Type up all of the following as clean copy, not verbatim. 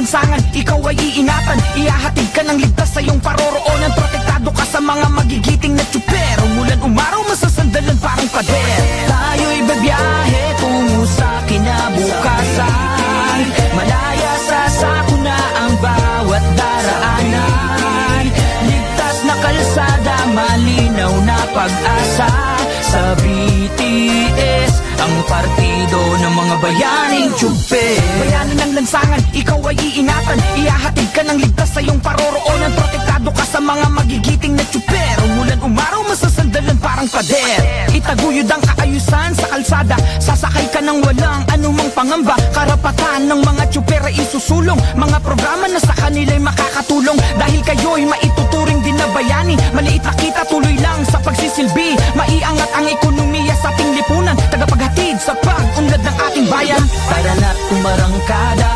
lansangan, ikaw ay iingatan. Ihahatid ka ng ligtas sa iyong paroroonan. Protektado ka sa mga magigiting na tsuper. Umulan umaraw, masasandalan parang pader. Tayo'y babiyahe tungo sa kinabukasan. Malaya sa sakuna ang bawat daraanan. Ligtas na kalsada, malinaw na pag-asa. Sa BTS, ang partido ng mga bayaning tsuper. Bayanan ng lansangan, ikaw ay iingatan. Ihahatid ka ng ligtas sa iyong paroroonan. Protektado ka sa mga magigiting na tsuper. Umulan umaraw, masasandalan parang pader. Itaguyod ang kaayusan sa kalsada. Sasakay ka ng walang anumang pangamba. Karapatan ng mga tsuper ay isusulong. Mga programa na sa kanila'y makakatulong. Dahil kayo'y maituturing din na bayani. Maliit na kita, tuloy lang sa pagsisilbi. Maiangat ang ekonomiya sa ating lipunan. Tagapaghatid sa pag-unlad ng ating bayan. Tara na't umarangkada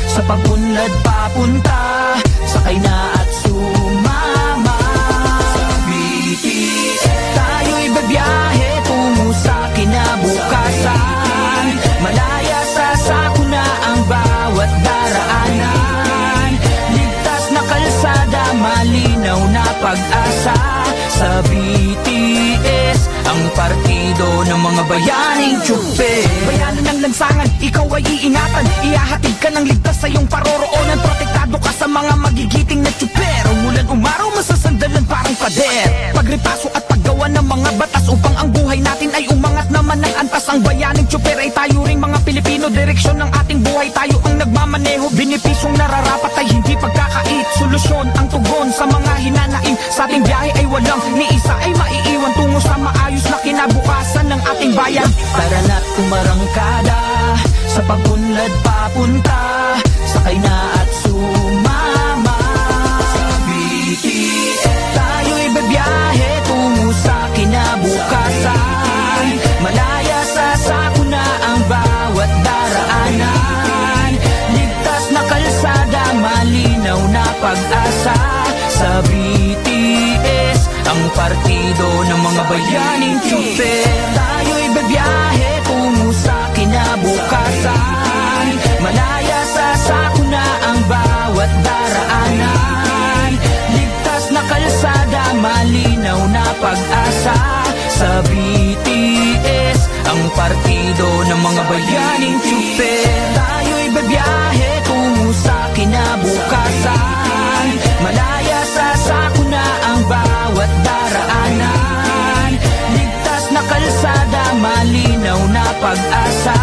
sa pag-unlad papunta. Sakay na at sumama sa BTS. Tayo'y babiyahe tungo sa kinabukasan. Malaya sa sakuna ang bawat daraanan. Ligtas na kalsada, malinaw na pag-asa. Sa BTS, ang partido ng mga bayaning tsuper. Bayanan ng lansangan, ikaw ay iingatan. Ihahatid ka ng ligtas sa iyong paroroonan. Protektado ka sa mga magigiting na tsuper. Umulan umaraw, masasandalan parang pader. Pagripaso at paggawa ng mga batas upang ang buhay natin ay umangat naman ng antas. Ang bayaning tsuper ay tayo ring mga Pilipino. Direksyon ng ating buhay, tayo ang nagmamaneho. Binipisyong nararapat ay hindi pagkakait. Solusyon ang tugon sa mga hinanaing. Sa ating biyahe ay walang ni isa ay maiiwan tungo sa maayos na kinabukasan ng ating bayan. Tara na't umarangkada sa pag-unlad papunta. Sakay na at sumama sa BTS. Tayo'y babiyahe tungo sa kinabukasan. Malaya sa sakuna ang bawat daraanan. Ligtas na kalsada, malinaw na pag-asa. Sa BTS, ang partido ng mga bayaning tsuper. Tayo'y babiyahe tungo sa kinabukasan. Malaya sa sakuna ang bawat daraanan. Ligtas na kalsada, malinaw na pag-asa. Sa BTS, ang partido ng mga bayaning tsuper. Tayo'y babiyahe tungo sa kinabukasan. Malaya sa sakuna ang bawat daraanan. Ligtas na kalsada, malinaw na pag-asa.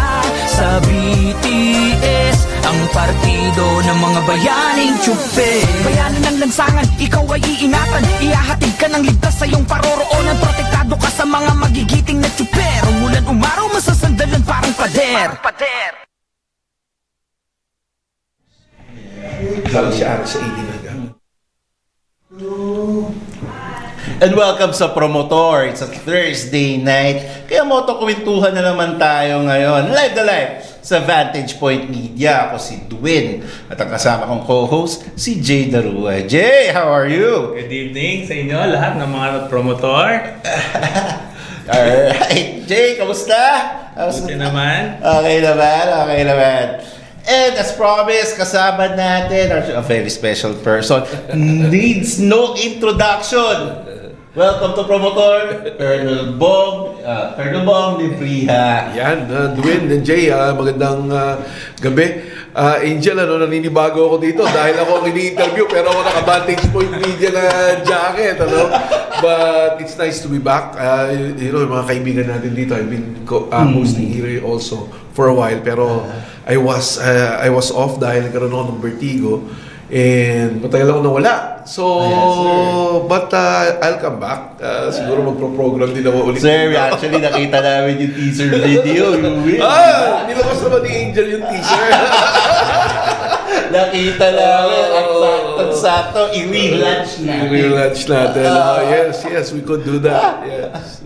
Sa BTS, ang partido ng mga bayaning tsuper. Bayanan ng lansangan, ikaw ay iingatan. Ihahatid ka ng ligtas sa iyong paroroonan. Protektado ka sa mga magigiting na tsuper. Umulan umaraw, masasandalan parang pader. Sabi siya sa 80 na gamit. And welcome sa ProMotor. It's a Thursday night. Kaya motokwentuhan na naman tayo ngayon. Live na live sa Vantage Point Media. Ako si Dwin. At ang kasama kong co-host, si Jay Darauay. Jay, how are you? Good evening sa inyo, lahat ng mga promotor. Alright. Jay, kamusta? Buti naman. Okay naman. And as promised, kasama natin a very special person. Needs no introduction. Welcome to ProMotor, Colonel Bong Nebrija. Yan, Dwin and Jay, magandang gabi. Angel, naninibago ako dito dahil ako ang ini-interview pero ako naka-Vantage Point Media na jacket, But it's nice to be back. Yung mga kaibigan natin dito, I've been hosting here also for a while pero I was off dahil nagkaroon ako ng vertigo and matagal ako nawala. So, but I'll come back. Siguro magpro-program din ako ulit. Sir, actually nakita namin yung teaser video. Nilabas naman ni Angel yung teaser. Nakita namin ang sakto i-relaunch natin. I-relaunch natin. Yes, we could do that. Yes.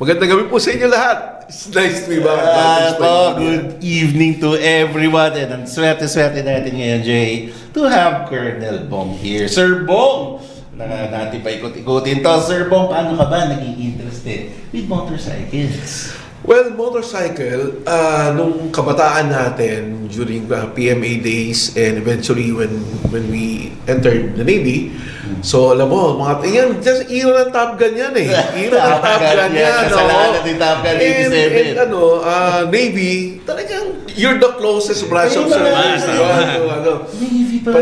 Magandang gabi po sa inyo lahat. It's nice to be back. Good evening to everyone. And ang swerte-swerte natin ngayon, Jay, to have Colonel Bong here. Sir Bong! Natin pa ikot-ikutin to. Sir Bong, paano ka ba naging interested with motorcycles? Well, motorcycle, nung kabataan natin during PMA days and eventually when we entered the Navy, so alam mo, mga yan, just era ng Top Gun yan eh. Era ng Top Gun yan. Kasalanan din Top Gun 87. And Navy, talagang you're the closest branch of service. Navy pa.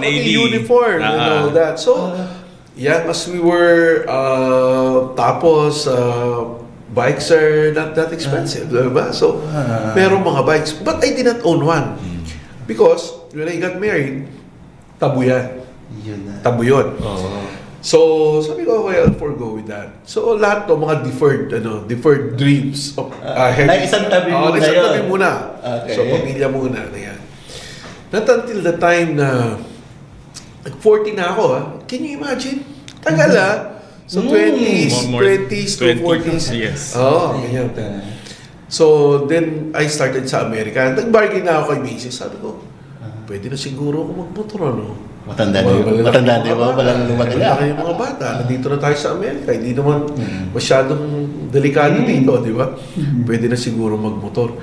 Navy. Uniform and all that. So, yeah, as we were, tapos, bikes are not that expensive, diba? So, merong mga bikes. But I did not own one. Because, when I got married, tabu yan. Yun na. Tabu yun. So, sabi ko, okay, I'll forgo with that. So, lahat to mga deferred dreams of na isang tabi muna isang yun. tabi muna. Okay. So, pamilya muna na yan. Not until the time na 40 na ako, can you imagine? Tagal So 20s, More 20s to 40s. Yes. Ganyan. So then I started sa Amerika. Nag-bargain na ako kay Macy's. Sabi ko, pwede na siguro ako magmotor, ano? Matanda di ba? Walang lumaki na. Malaki yung mga bata. Nandito na tayo sa Amerika. Hindi naman masyadong delikado dito, di ba? Pwede na siguro magmotor.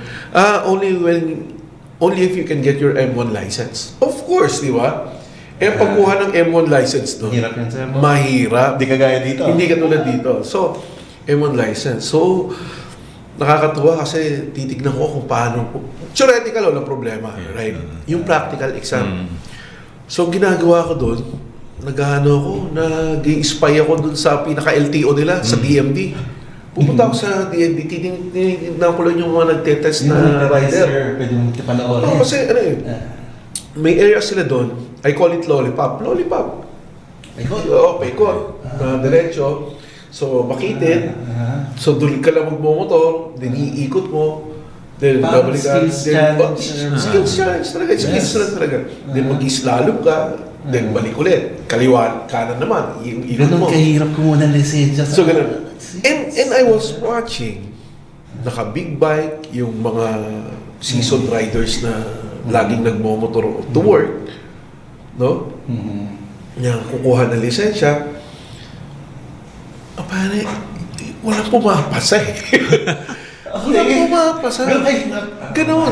Only if you can get your M1 license. Of course, di ba? Pagkuha ng M1 license doon, Hirap yan sa M1. mahirap. Hindi kagaya dito. Hindi katulad dito. So, M1 license. So, nakakatuwa kasi titignan ko kung paano. Theoretical, walang problema. Right? Yung practical exam. So, ginagawa ko doon, nag-i-spy ako doon sa pinaka-LTO nila, sa DMV. Pupunta ako sa DMV, tinignan ko lang yung mga nagtetest na rider. Pwede mong panoorin. Kasi may area sila doon. I call it lollipop. Lollipop. Paikot. Diretso. So, makitid. So, doon ka lang magmumotor. Then, iikot mo. Then, Parang babalik ka. skills Then, challenge. skills challenge talaga. Skills lang talaga. Then, mag-islalom ka. Then, balik ulit. Kaliwa, kanan naman. Ikot mo. Ganun kahirap kumuha ng lisensya. So, ganun. And I was watching naka-big bike, yung mga seasoned riders na laging nagmomotor to work. No? Yan, kukuha ng lisensya. Pare, walang pumapasa eh. Walang pumapasa. Ganon.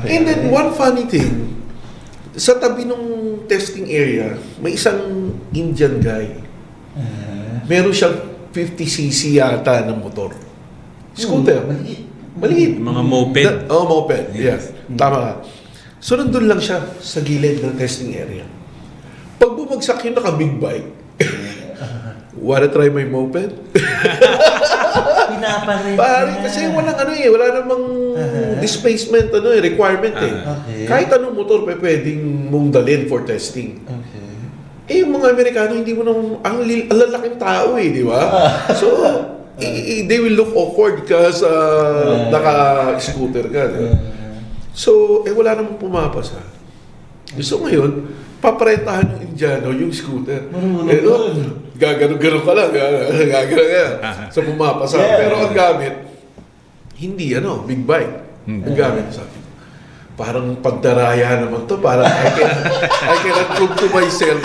And then, one funny thing, sa tabi ng testing area, may isang Indian guy. Meron siyang 50cc yata ng motor. Scooter. Maliit. Mga moped. Moped. Yes. Tama ka. So, nandun lang siya sa gilid ng testing area. Pag bumagsak yung naka-big bike, wanna try my moped? Pinaparin Pare, kasi wala namang displacement requirement eh. Okay. Kahit anong motor pwedeng mong dalhin for testing. Okay. Yung mga Amerikano, hindi mo nang, ang lalaking tao di ba? So, they will look awkward because naka-scooter ka. Diba? So, wala namang pumapasa. So ngayon, paparentahan yung Indiano yung scooter. Gagano-gano ka lang. Gagano ka. So, pumapasa. Pero ang gamit, hindi big bike. Ang gamit sa akin. Parang pagdaraya naman to. Parang I cannot prove to myself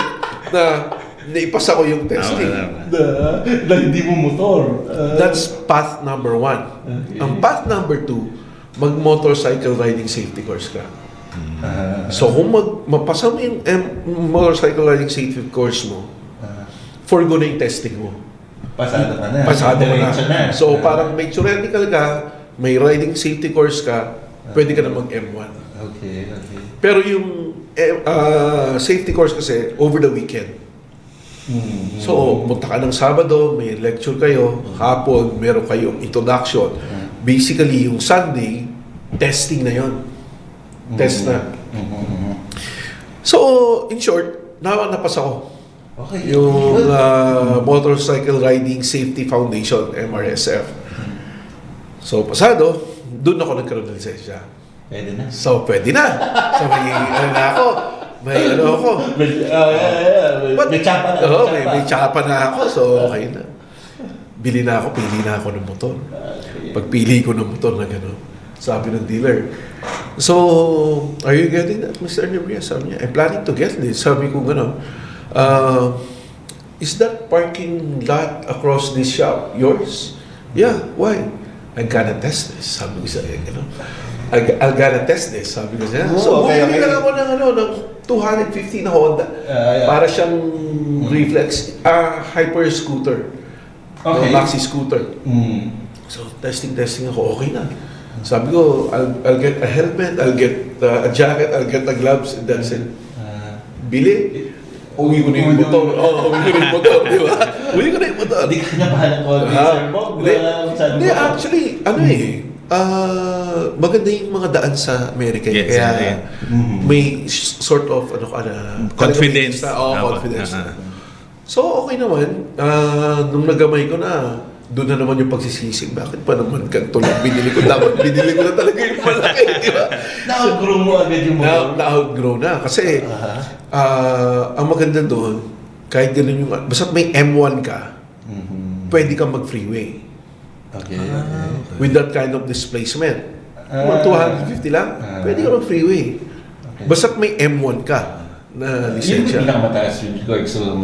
na naipasa ko yung testing. Na hindi mo motor. That's path number 1. Ang path number 2, mag-motorcycle riding safety course ka. So kung mapasa mo yung motorcycle riding safety course mo, forgo na yung testing mo. Pasado ka na. Pasado ka Diretso na. So parang may theoretical ka, may riding safety course ka, pwede ka na mag-M1. Okay. Pero yung safety course kasi, over the weekend. So, punta ka ng Sabado, may lecture kayo, hapon, meron kayong introduction. Basically, yung Sunday, testing na yon. Test na. So, in short, napasa ko. Okay. Yung Motorcycle Riding Safety Foundation, MRSF. So, pasado, doon ako nagkaroon ng lisensya. Pwede na. So, pwede na. So, may ako. May ako. May tsapa na. Oo, may tsapa na ako. So, okay na. Pili na ako ng motor. Pagpili ko ng motor na gano'n, sabi ng dealer, so, are you getting that, Mr. Nebrija? Sabi niya, I'm planning to get this. Sabi ko gano'n, is that parking lot across this shop yours? Yeah, why? I gotta test this. Sabi ko sa I gotta test this. Sabi ko siya. So, okay, bumili lang ako ng 250 na Honda. Para siyang reflex, hyper scooter. Okay. Maxi scooter. So, testing ako. Okay na. Sabi ko, I'll get a helmet, I'll get a jacket, I'll get the gloves, and that's it. Bili. Uwi ko na yung motor. Uwi ko na yung motor, di ba? Uwi ko na yung motor. Hindi ka napahan ng konti, Sir Bob. Hindi, actually, maganda yung mga daan sa Amerika. Yes, Kaya may sort of, confidence. Confidence. So, okay naman. Nung nagamay ko na, doon na naman yung pagsisisig. Bakit pa naman ganito lang binili ko? Dapat binili ko na talaga yung malaki, di ba? Na-outgrow mo agad yung motor? Na-outgrow na. Kasi, ang maganda doon, kahit ganun yung, basta may M1 ka, pwede kang mag-freeway. Okay. With that kind of displacement. Mga 250 lang, pwede ka mag-freeway. Basta may M1 ka na lisensya. Yun yung pinakamataas yung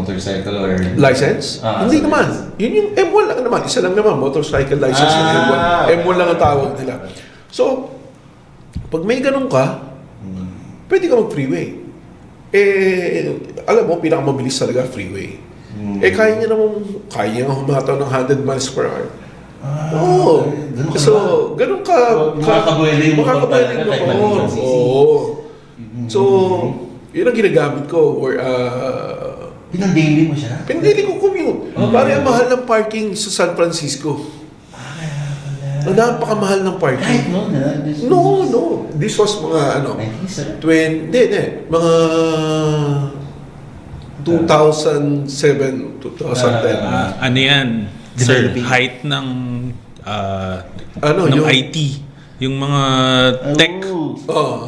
motorcycle or... License? Hindi naman. Yun yung M1 lang naman. Isa lang naman, motorcycle license ng M1. M1 lang ang tawag nila. So, pag may ganun ka, pwede ka mag-freeway. Alam mo, pinakamabilis talaga freeway. Kaya niya humataw ng 100 miles per hour. Oo. So, ganun ka... Makakabueli yung motor talaga. So, yun ang ginagamit ko. Pinandili mo siya? Pinandili ko commute. Parang ang mahal ng parking sa San Francisco. Napakamahal ng parking. No. This was mga 20, mga 2007, 2010. Ano yan? Sir, height ng ng yung IT. Yung mga tech.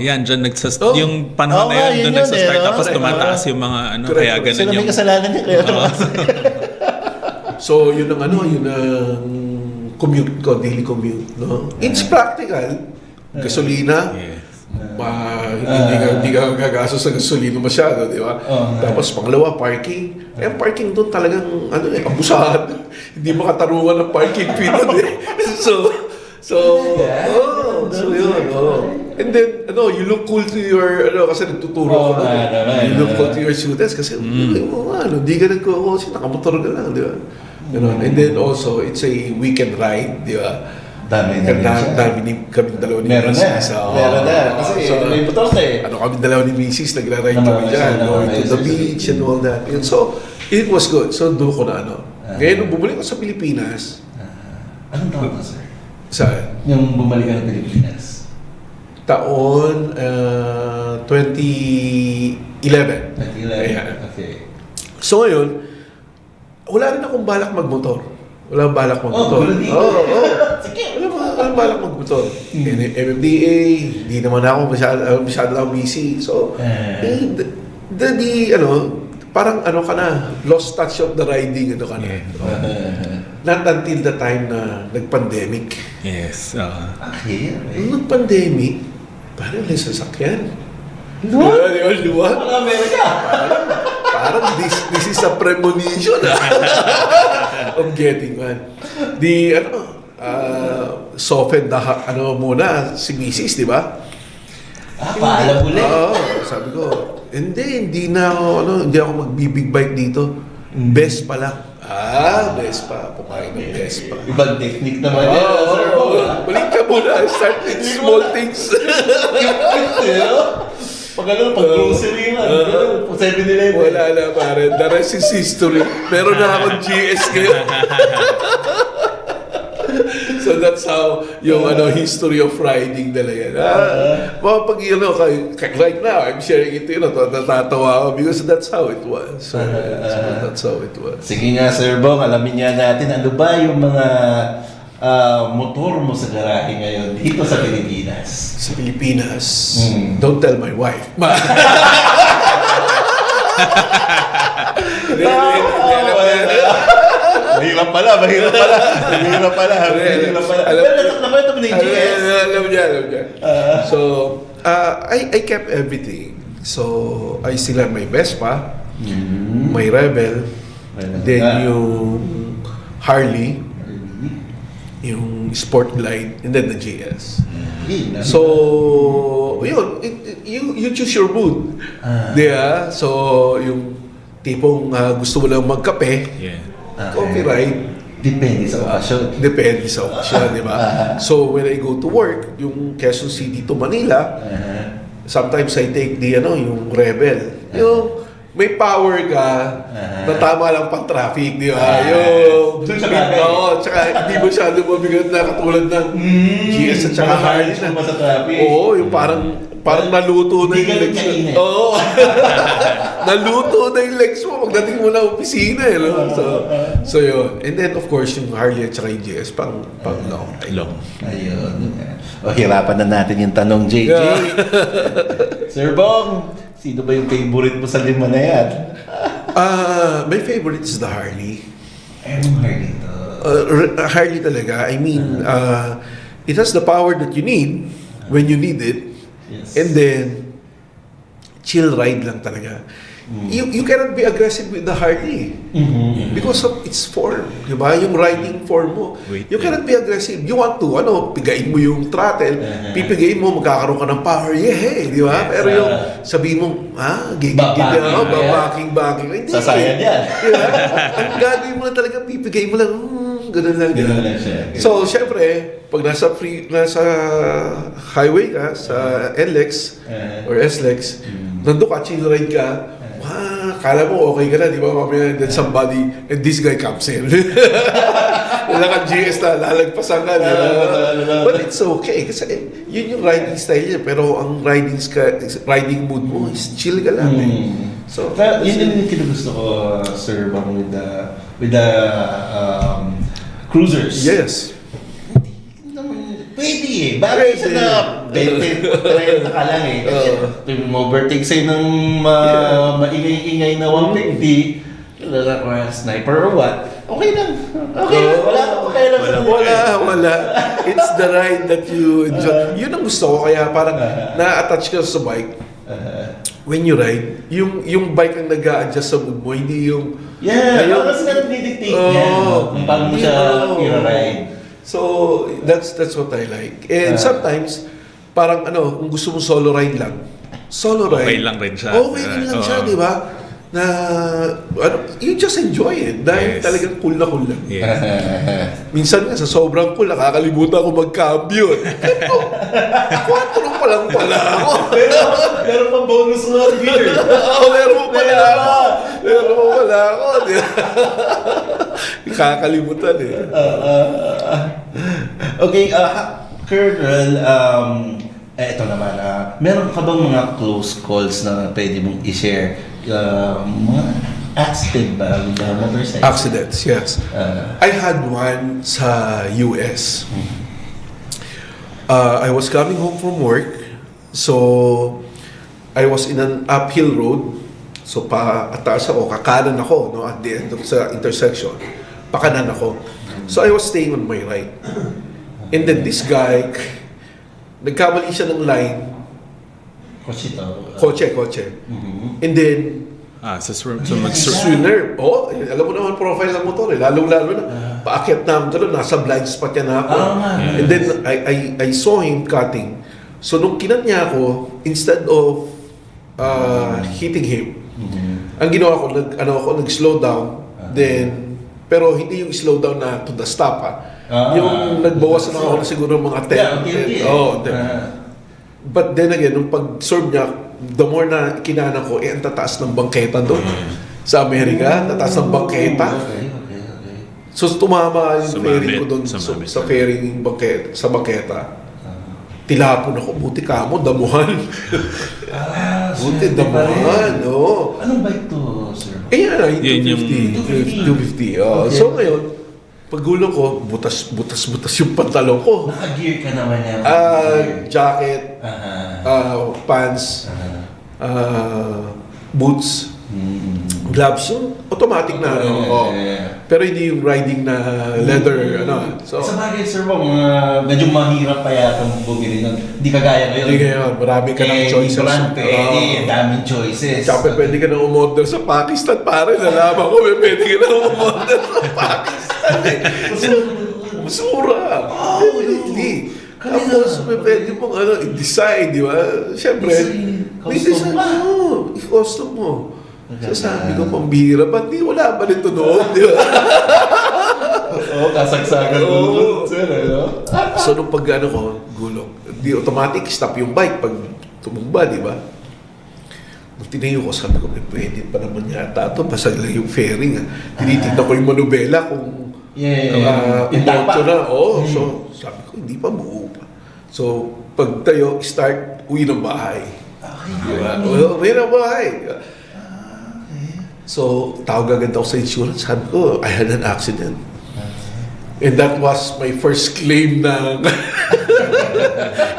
Yan, dyan yung panahon na yun, doon nagsa-start. Tapos tumataas yung mga kaya ganun yung... Sila may kasalanan niya kaya So, yun ang commute ko, daily commute. No? It's practical. Gasolina. Hindi ka gagastos sa gasolina masyado, di ba? Tapos pangalawa, parking. Parking doon talagang, abusahan. Hindi makatarungan ng parking fee doon eh. So yun. And then, you look cool to your, kasi nagtuturo ko. You look cool to your students kasi, hindi ka nagkukusin, nakamotor ka lang, di ba? And then also, it's a weekend ride, di ba? Dami kami dalawa ni Mrs. Meron na. Kasi may motor ka eh. Kami dalawa ni Mrs. nagra-ride kami dyan, going to the beach and all that. And so, it was good. So, doon ko na Ngayon, nung bumalik ko sa Pilipinas. Anong taon ka, sir? Saan? Yung bumalik ka ng Pilipinas. Taon 2011. 2011. Okay. So ngayon, wala rin akong balak magmotor. Wala akong balak magmotor. Wala balak magmotor. MMDA, hindi naman ako masyado lang busy. So, parang ka na, lost touch of the riding, ka na. Not until the time na nag-pandemic. Yes. Okay. Nung nag-pandemic, parang may sasakyan. Luwa? Wala Amerika. Parang this is a premonition of getting one. Soften muna si Mrs., di ba? Paalam ulit. Sabi ko, hindi ako mag-big bike dito. Best pa lang. Vespa. Pumain ng Vespa. Ibang technique naman yan, sir. Balik ka muna. Start with small things. Pag-grocery nga. 7-Eleven. Wala na, pare. The rest is history. Meron na akong GS ngayon. So that's how yung history of riding talaga. Right now, I'm sharing it to you, natatawa ako because that's how it was. So that's how it was. Sige nga, Sir Bong, alamin nga natin, ano ba yung mga motor mo sa garahe ngayon dito sa Pilipinas? Sa Pilipinas, don't tell my wife. Mahirap pala. Naman ito ni GS. Alam niya. So, I kept everything. So, I still have my Vespa, my Rebel, then yung Harley, yung Sport Glide, and then the GS. So, yun, you choose your mood. Diba? So, yung tipong gusto mo lang magkape, coffee ride. Depende sa okasyon. Depende sa okasyon, di ba? So, when I go to work, yung Quezon City to Manila, sometimes I take yung Rebel. Yung may power ka, na tama lang pang traffic, di ba? Yung, tsaka hindi masyado mabigat na katulad ng GS at tsaka Harley na. Oo, yung parang naluto na yung legs mo. Oo. Naluto na yung legs mo pagdating mo na opisina. So yun. And then of course, yung Harley at saka yung GS, pang long. Ayun. O, hirapan na natin yung tanong, JJ. Sir Bong, sino ba yung favorite mo sa 5 na yan? My favorite is the Harley. Anong Harley to? Harley talaga. I mean, it has the power that you need when you need it. Yes. And then, chill ride lang talaga. You cannot be aggressive with the Harley because of its form, di ba? Yung riding form mo. You cannot be aggressive. You want to, pigain mo yung throttle, pipigain mo, magkakaroon ka ng power, di ba? Pero yung sabihin mo, babaking. Hindi. Sasayad yan. Diba? Ang gagawin mo lang talaga, pipigain mo lang, ganun lang. So, syempre, pag nasa highway ka, sa NLEX or SLEX, nandun ka, chill ride ka, kala mo okay ka na, di ba? Mamaya, then somebody, and this guy comes in. Naka-GS na, lalagpasan ka. But it's okay, kasi yun yung riding style niya. Pero ang riding mood mo is chill ka lang. So, yun yung kinugusto ko, Sir Bong, with the cruisers. Yes. Pwede eh. Bagay siya na 20-30 ka lang eh. Kasi overtake sa'yo ng maingay-ingay na 150, sniper or what, okay lang. Okay lang. Wala ka pakialam. Wala. It's the ride that you enjoy. Yun ang gusto ko. Kaya parang na-attach ka sa bike. When you ride, yung bike ang nag-a-adjust sa mood mo, hindi yung... Parang sila nag-dictate niya. Paano mo siya i-ride. So, that's what I like. And sometimes, parang kung gusto mo solo ride lang, okay lang rin siya. Okay lang siya, di ba? Na, you just enjoy it. Dahil talagang cool na cool lang. Minsan nga, sa sobrang cool, nakakalimutan ko mag-cambio. Pero, 4 pa lang pala ako. Meron pa bonus na gear. Meron pa pala ako. Nakakalimutan eh. Okay, Colonel, eto naman, meron ka bang mga close calls na pwede mong i-share? Mga accident ba with the motorcycle? Accidents, yes. I had one sa US. I was coming home from work, so I was in an uphill road. So ataas ako, kakanan ako, at the end of sa intersection, pakanan ako. So I was staying on my right. And then this guy, nagkamali siya ng line. Kotse. And then, swinner. Alam mo naman profile ng motor Lalo na. Paakyat na gano'n, nasa blind spot niya na ako. And then, I saw him cutting. So, nung kinat niya ako, instead of hitting him, ang ginawa ko, nag-slow down. Then, pero hindi yung slow down na to the stop yung nagbawas na ako na siguro mga 10. But then again, nung pag-serve niya, the more na kinana ko, ang tataas ng bangketa doon. Sa Amerika, tataas ng bangketa. So tumama yung ferry ko doon sa ferry sa bangketa. Tilapon ako, buti ka mo, damuhan. Buti damuhan, Anong bike to, sir? Yan, 250. So ngayon, paggulo ko, butas yung pantalon ko. Naka-gear ka naman yan. Jacket, pants, boots, gloves, yung automatic na Pero hindi yung riding na leather, So, sa bagay, sir, medyo mahirap pa yata bumili nun. Hindi kagaya ngayon. Hindi ngayon, marami ka ng choices. Pwede, daming choices. Tsaka pwede ka nang umorder sa Pakistan, pare. Nalaman ko, pwede ka nang umorder sa Pakistan. Basura. Definitely. Tapos, pwede mong i-design, di ba? Siyempre, may design. I-custom mo. So sabi ko, pambihira, ba't wala ba nito doon, di ba? Kasagsagan gulong, sir, So, nung pag ko, gulong, di automatic, stop yung bike pag tumumba, di ba? Nung tinayo ko, sabi ko, pwede pa naman yata ito, basag lang yung fairing. Tinitignan ko yung manubela kung umotso na. So, sabi ko, hindi pa buo pa. So, pag tayo, start, uwi ng bahay. Diba? Uwi ng bahay. So, tawag agad ako sa insurance. Sabi ko, I had an accident. And that was my first claim ng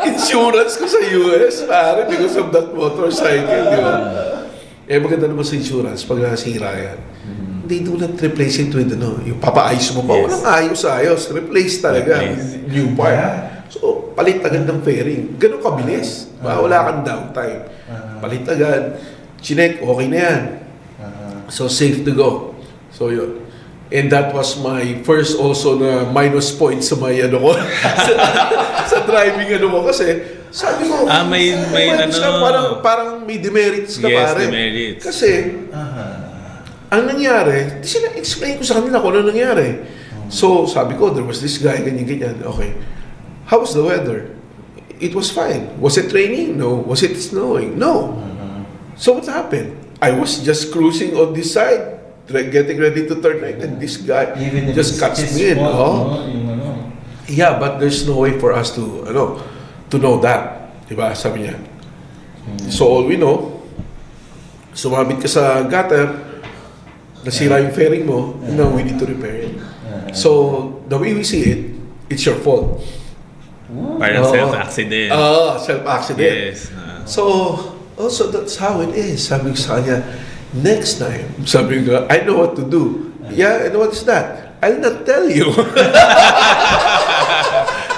insurance ko sa US, pare, because of that motorcycle, di ba? Maganda naman sa insurance, pag nasira yan, they do not replace it with, yung papaayos mo pa. Walang ayos-ayos. Replace talaga. New part. So, palit agad ng fairing. Ganun kabilis. Wala kang downtime. Palit agad. Chinek, okay na yan. So, safe to go. So, yun. And that was my first also na minus points sa may sa driving ko. Kasi, sabi ko, may parang may demerits na pare. Demerits. Kasi, ang nangyari, explain ko sa kanila kung ano nangyari. So, sabi ko, there was this guy, ganyan. Okay. How was the weather? It was fine. Was it raining? No. Was it snowing? No. So, what happened? I was just cruising on this side, getting ready to turn right, and this guy just cuts me in. Yeah, but there's no way for us to know that. Diba? Sabi niya. So, all we know, sumabit ka sa gutter, nasira yung fairing mo, now we need to repair it. So, the way we see it, it's your fault. Parang self-accident. Self-accident. Yes. So, also that's how it is. Sabi ko sa kanya, next time, sabi ko, I know what to do. Yeah, and what is that? I'll not tell you.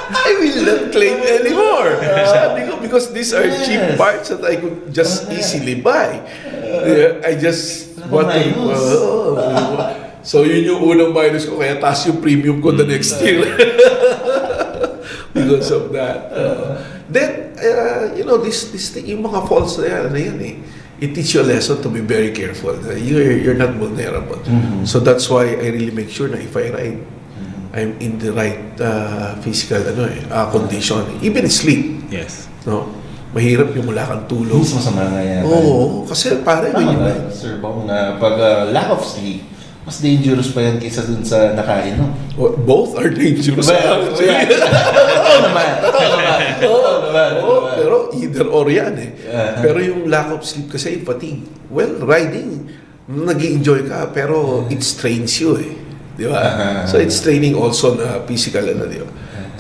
I will not claim anymore. Sabi ko, because these are cheap parts that I could just easily buy. I just want to... So, yun yung unang minus ko, kaya taas yung premium ko the next year. Because of that. Then, this yung mga faults na yan, it teach you a lesson to be very careful. You're not vulnerable. So that's why I really make sure na if I ride, I'm in the right physical condition. Even sleep. Yes. No? Mahirap yung wala kang tulog. Mas masama nga yan. Oo, kasi pare, Sir Bong, na pag lack of sleep, mas dangerous pa yan kaysa dun sa nakain, no? Both are dangerous. Totoo naman. Pero either or yan Pero yung lack of sleep kasi, fatigue. Well, riding, nag-i-enjoy ka, pero it strains you Di ba? So it's training also na physical di ba?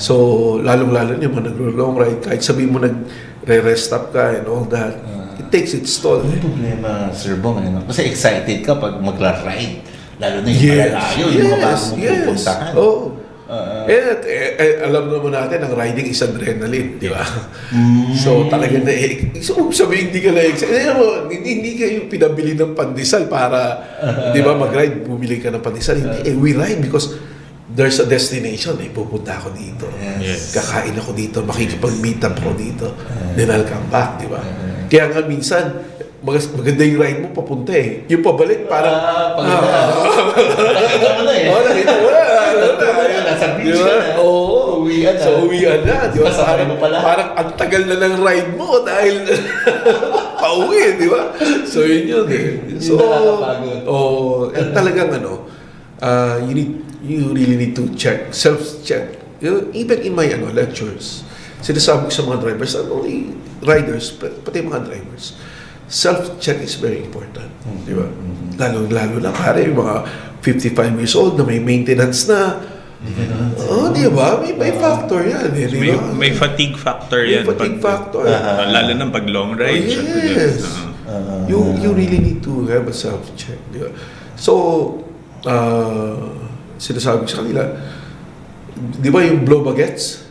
So, lalong-lalo yung mga nag-long ride, kahit sabihin mo nag-rest up ka and all that, it takes its toll. Yung problema, Sir Bong, kasi excited ka pag mag-ride. Lalo na yung malalayo, yung mga bago mong pupuntahan. Alam naman natin, ang riding is adrenaline, di ba? So, talagang sabihin hindi ka na-excite. Hindi kayo pinabili ng pandesal para, di ba, mag-ride, bumili ka ng pandesal. Hindi, we ride because there's a destination. Pupunta ako dito. Yes. Kakain ako dito, makikipag-meet up ako dito. Then I'll come back, di ba? Kaya nga minsan, maganda yung ride mo papunta Yung pabalik, parang... Nakita mo na nakita mo na. Nasa beach ka na. Oo. Uwian na. So, uwian na. Di ba? Kasabay mo pala. Parang ang tagal na ng ride mo dahil pauwi, di ba? So, yun So, talagang you really need to check, self-check. Even in my lectures, sinasabi ko sa mga drivers, not only riders, pati mga drivers, self-check is very important. Di ba? Lalo na pare, yung mga 55 years old na may maintenance na. Di ba? May factor yan. May fatigue factor yan. May fatigue factor. Lalo na pag long ride. Yes. You really need to have a self-check. Di ba? So, sinasabi sa kanila, di ba yung blow baguettes?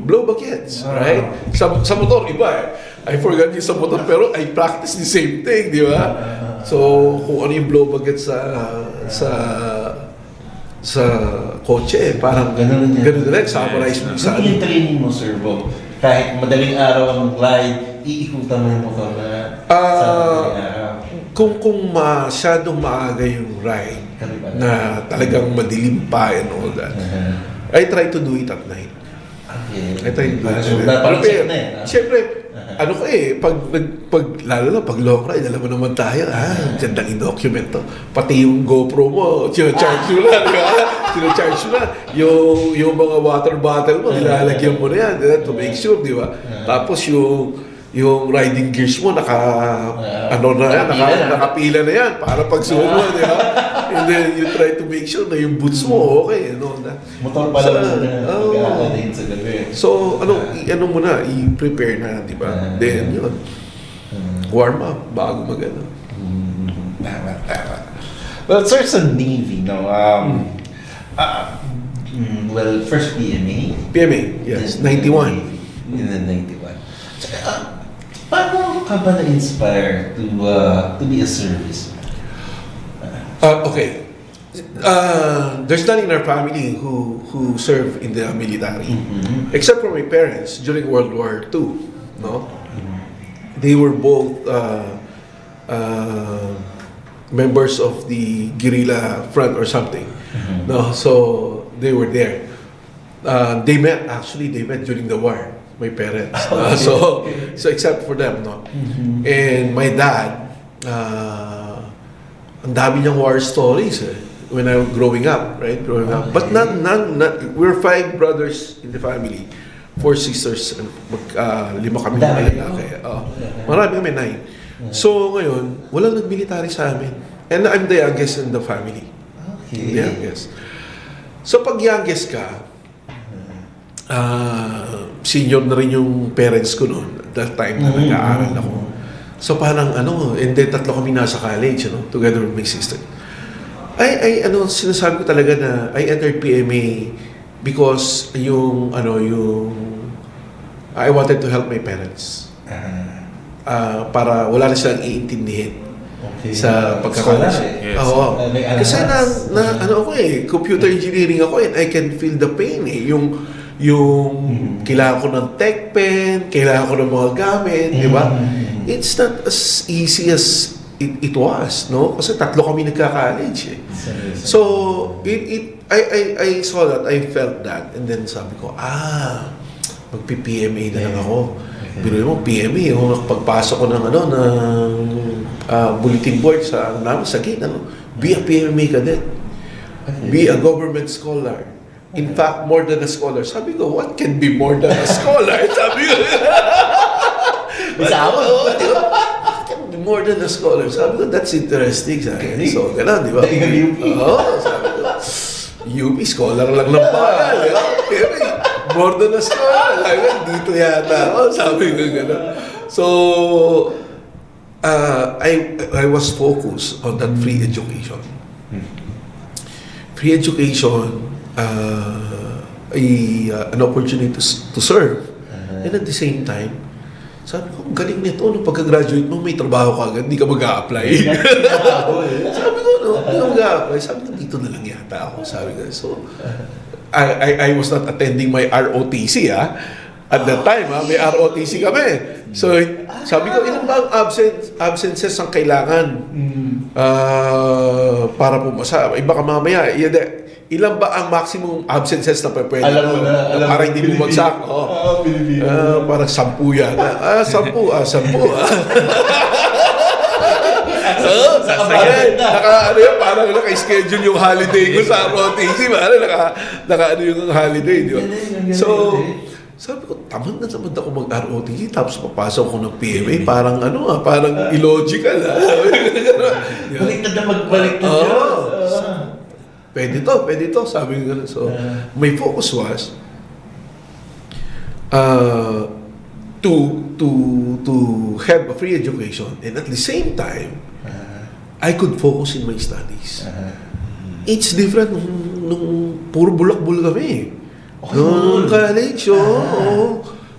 Blow baguettes, right? Sa motor, iba I forgot yung sa motor, pero I practice the same thing, di ba? So, kung ano yung blow baguettes sa sa kotse. Parang ganun din. Summarize mo sa Yung training mo, Sir Bob, kahit madaling araw ang glide, iikutan mo yung motor na sa madaling araw. Kung masyadong maaga yung ride, na talagang madilim pa and all that, I try to do it at night. Okay. I try to do it at night. Parang check na eh. Siyempre, ano ko lalo na pag long ride, alam mo naman tayo, gandang i-document to. Pati yung GoPro mo, charge mo na, di ba? Charge mo na. Yung mga water bottle mo, nilalagyan mo na yan, to make sure, di ba? Tapos yung riding gears mo, nakapila na yan, para pag sumo, di ba? And then you try to make sure na yung boots mo okay, and all that. Motor pala mag-aalayin sa gabi. So, ano mo na, i-prepare na, di ba? Then, yun. Warm up, bago mag-ano. Tama. Well, sir, sa Navy, no? Well, first PMA. PMA, yes, 91. In the 91. Paano ka ba na-inspire to be a serviceman? Okay. There's none in our family who serve in the military, except for my parents during World War II. No, they were both members of the guerrilla front or something. No, so they were there. They met during the war. My parents. So except for them, no. And my dad, ang dami niyang war stories when I was growing up, right? But none, we're 5 brothers in the family, 4 sisters, and 5 kami na lalaki. Marami kami, 9. So ngayon, walang nag-military sa amin. And I'm the youngest in the family. Okay. The youngest. So pag youngest ka, senior na rin yung parents ko noon at that time na nag-aaral ako. So parang and then 3 kami nasa college, together with my sister. Sinasabi ko talaga na I entered PMA because I wanted to help my parents. Para wala na silang iintindihin sa pagkakalas. Yes. Oo. Kasi computer engineering ako and I can feel the pain yung kailangan ko ng tech pen, kailangan ko ng mga gamit, di ba? It's not as easy as it was, no? Kasi 3 kami nagka-college eh. So, I saw that, I felt that, and then sabi ko, magpi-PMA na lang ako. Pero mo, PMA, pagpasok ko ng bulletin board sa gate, be a PMA cadet. Be a government scholar. In fact, more than a scholar. Sabi ko, what can be more than a scholar? Sabi ko, what can be more than a scholar? Sabi ko, that's interesting. Sabi ko, so, gano'n, di ba? Sabi ko, UP, scholar lang ng bayan. More than a scholar. Sabi ko, dito yata. Sabi ko, gano'n. So, I was focused on that free education. Free education, an opportunity to serve. And at the same time, sabi ko, galing nito, pagka-graduate mo, may trabaho ka agad, hindi ka mag-a-apply. Sabi ko, hindi ka mag-a-apply. Sabi ko, dito na lang yata ako. Sabi ko, so, I was not attending my ROTC, At that time, may ROTC kami. So, sabi ko, ilan ba ang absences ang kailangan para pumasa? Iba ka mamaya, ilan ba ang maximum absences na pwede? Para hindi bumagsak. Parang 10 yata. 10. Parang naka-schedule yung holiday ko sa ROTC. Naka yung holiday, di ba? So, sabi ko, tamad na ako mag-ROTC, tapos papasok ko ng PMA, parang parang illogical. Baliktad na magbalik na Pwede to, sabi ko gano'n. So, my focus was to have a free education, and at the same time, I could focus in my studies. It's different nung puro bulak-bulak kami. Nung college,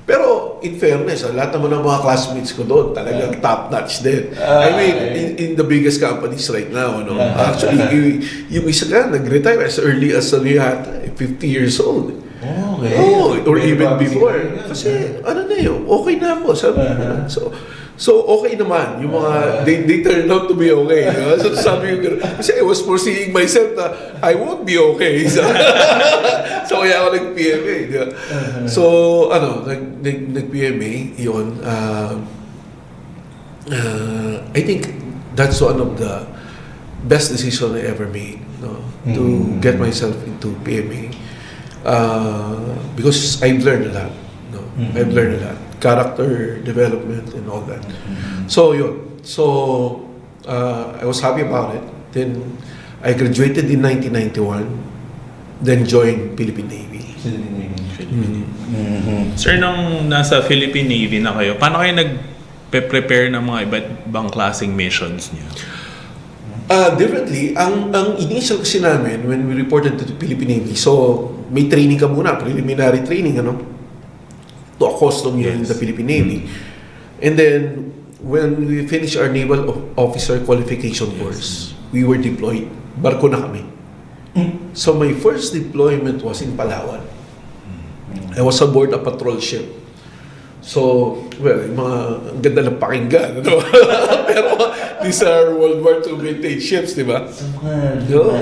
Pero in fairness, lahat naman ng mga classmates ko doon, talagang top-notch din. I mean, in the biggest companies right now, no? Actually, yung isa ka, nag-retire as early as 50 years old. Okay. Oh, or even before. Kasi, ano na yun, okay na ako, sabi ko. So, okay naman. Yung mga, they turned out to be okay. Diba? So, sabi ko, kasi I was foreseeing myself na I won't be okay. So, kaya ako nag-PMA. Diba? So, nag-PMA, yun. I think that's one of the best decisions I ever made, no? To get myself into PMA. Because I've learned a lot. No? I've learned a lot. Character development and all that. So yun. So I was happy about it. Then I graduated in 1991. Then joined Philippine Navy. Sir, nung nasa Philippine Navy na kayo, paano kayo nag-prepare ng mga iba't ibang klaseng missions niyo? Differently, ang initial kasi namin when we reported to the Philippine Navy, so may training ka muna, preliminary training, ano? To accustom you in the Philippine Navy. And then, when we finished our Naval Officer Qualification course, we were deployed. Barko na kami. So, my first deployment was in Palawan. I was aboard a patrol ship. So, well, yung mga ang ganda ng pakinggan, ano? Pero, these are World War II vintage ships, di ba? So,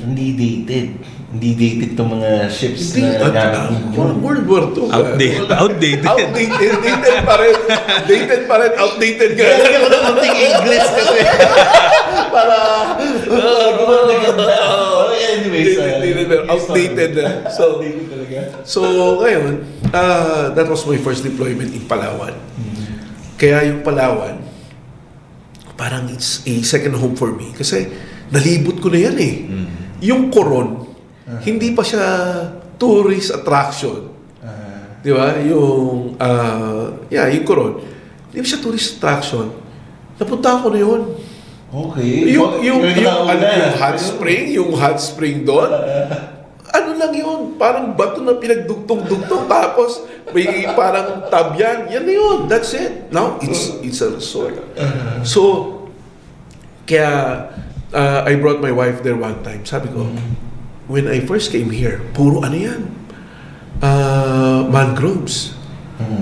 hindi dated. Hindi dated itong mga ships na gamit. World War II. Outdated. Dated pa rin. Dated pa rin. Outdated nga. Kaya ko na konting English kasi. Para anyways. Outdated na. So, ngayon, that was my first deployment in Palawan. Kaya yung Palawan, parang it's a second home for me. Kasi nalibot ko na yan eh. Yung Coron, hindi pa siya tourist attraction. Di ba? Yung Coron, hindi pa siya tourist attraction. Napunta ako na yun. Okay. Yung hot spring doon, ano lang yun, parang bato na pinagdugtong-dugtong, tapos may parang tabyan, yan na yun, that's it. Now, it's a resort. So, kaya, I brought my wife there one time, sabi ko, when I first came here, puro ano yan, mangroves.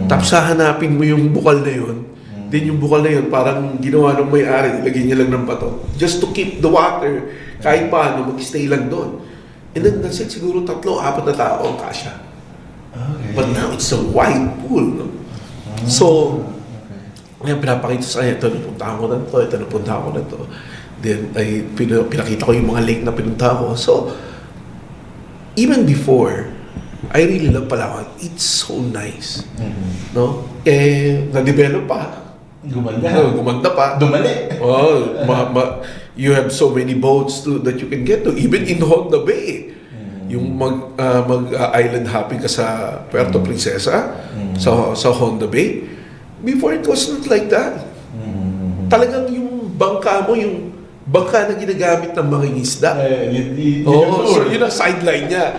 Tapos hahanapin mo yung bukal na yun, then yung bukal na yun, parang ginawa ng may-ari, ilagay niya lang ng bato, just to keep the water, kahit paano, mag-stay lang doon. And then, that's it, siguro 3-4 na tao ang kasya. Okay. But now, it's a wide pool. No? So, ngayon, pinapakita sa kanya, ito, napunta ko na ito napunta ko na ito. Then, pinakita ko yung mga lake na pinunta ko. So, even before, I really love Palawan. It's so nice. No? Na-develop pa. Gumanda pa. Dumali. Oh, you have so many boats that you can get to. Even in Honda Bay. Yung mag-island hopping ka sa Puerto Princesa, sa Honda Bay. Before, it was not like that. Talagang yung bangka mo, yung bangka na ginagamit ng mga isda. So yun ang sideline niya.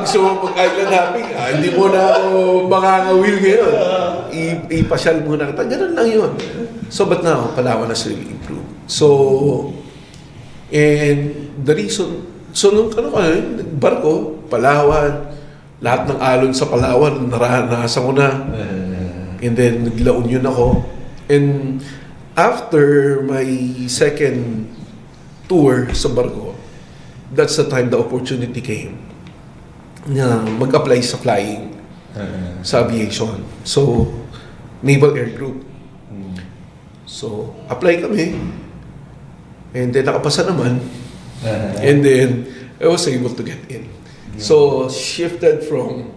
Gusto mo mag-island hopping, hindi mo na makakawil ngayon. Ipasyal muna kita. Ganun lang yun. So, but now, Palawan has really improved. So, and the reason, so nung barko, Palawan, lahat ng alon sa Palawan, naranasan ko na. And then, naglaon yun ako. And after my second tour sa barko, that's the time the opportunity came na mag-apply sa flying, sa aviation. So, Naval Air Group. So, apply kami. And then, nakapasa naman. And then, I was able to get in. So, shifted from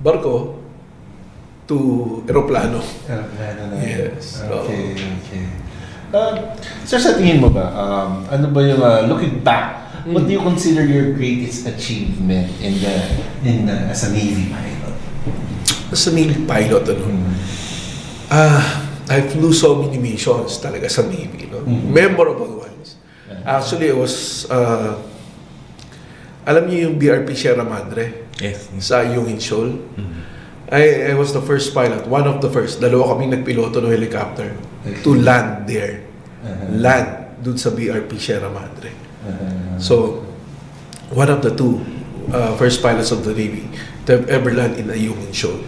barko to aeroplano. Yes. Okay. Sir, sa tingin mo ba, ano ba yung, looking back, what do you consider your greatest achievement as a Navy pilot? As a Navy pilot, I flew so many missions talaga sa Navy, no? Memorable ones. Actually, I was, alam niyo yung BRP Sierra Madre? Yes. Sa Yung Shoal? I was the first pilot, one of the first. Dalawa kaming nagpiloto ng helicopter to land there. Land dun sa BRP Sierra Madre. So, one of the two first pilots of the Navy to have ever land in a human shoal.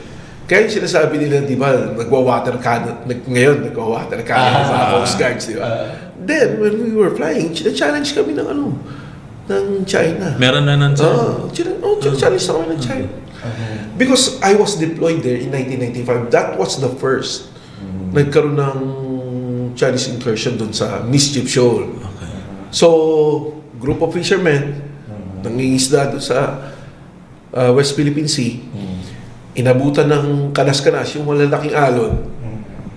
Kaya yung sinasabi nila, di ba, nagwa-water cannon, ngayon nagwa-water cannon sa Coast Guards, di ba? Then, when we were flying, challenge kami ng China. Meron na nun, sir? Challenge na kami ng China. Because I was deployed there in 1995. That was the first. Nagkaroon ng Chinese incursion dun sa Mischief Shoal. Okay. So, group of fishermen, nangingisda doon sa West Philippine Sea, inabutan ng kanas-kanas, yung malalaking alon,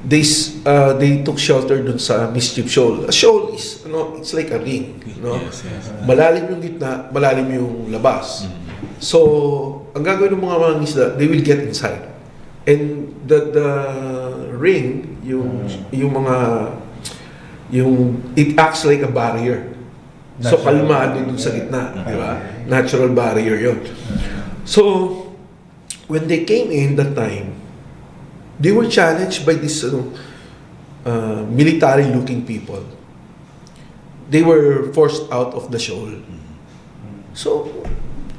they took shelter doon sa Mischief Shoal. A shoal is, it's like a ring. Yes. Malalim yung gitna, malalim yung labas. So, ang gagawin ng mga mangingisda, they will get inside. And the ring, it acts like a barrier. So, kalmado dun sa gitna, di ba? Natural barrier yon. So, when they came in that time, they were challenged by these military-looking people. They were forced out of the shoal. So,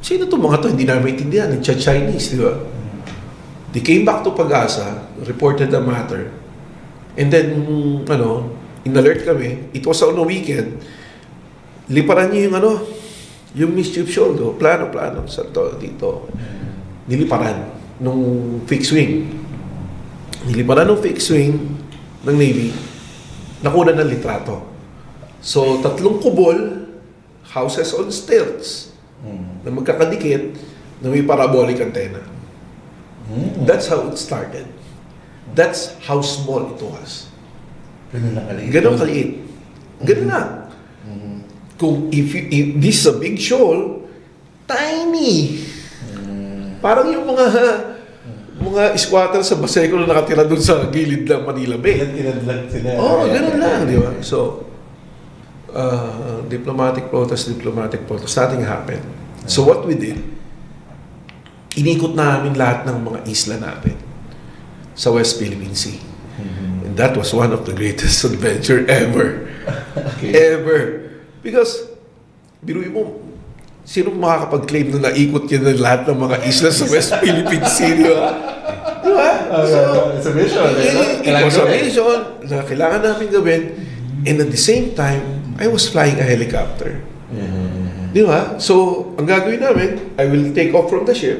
sino itong mga to? Hindi namin maintindihan. Chinese, di ba? They came back to Pag-asa, reported the matter, and then, in-alert kami. It was on a weekend. Liparan niyo yung Mischief Shoal, plano, sa dito. Niliparan nung fixed wing. Niliparan ng fixed wing ng Navy, nakuha ng litrato. So, 3 kubol, houses on stilts, na magkakadikit, na may parabolic antenna. That's how it started. That's how small it was. Ganun kaliit. Ganun lang. Kung if this is a big shoal, tiny. Parang yung mga squatter sa Baseco na nakatira doon sa gilid ng Manila Bay. Inadlag sila. Ganun lang, di ba? So, diplomatic protest, nothing happened. So what we did, inikot namin lahat ng mga isla natin sa West Philippine Sea. And that was one of the greatest adventure ever. Ever. Because, biruin mo, sino makakapag-claim na naikot niya ng lahat ng mga isla sa West Philippine Sea, di ba? Di ba? It's a mission. It was a mission na kailangan namin gawin. And at the same time, I was flying a helicopter. Di ba? So, ang gagawin namin, I will take off from the ship,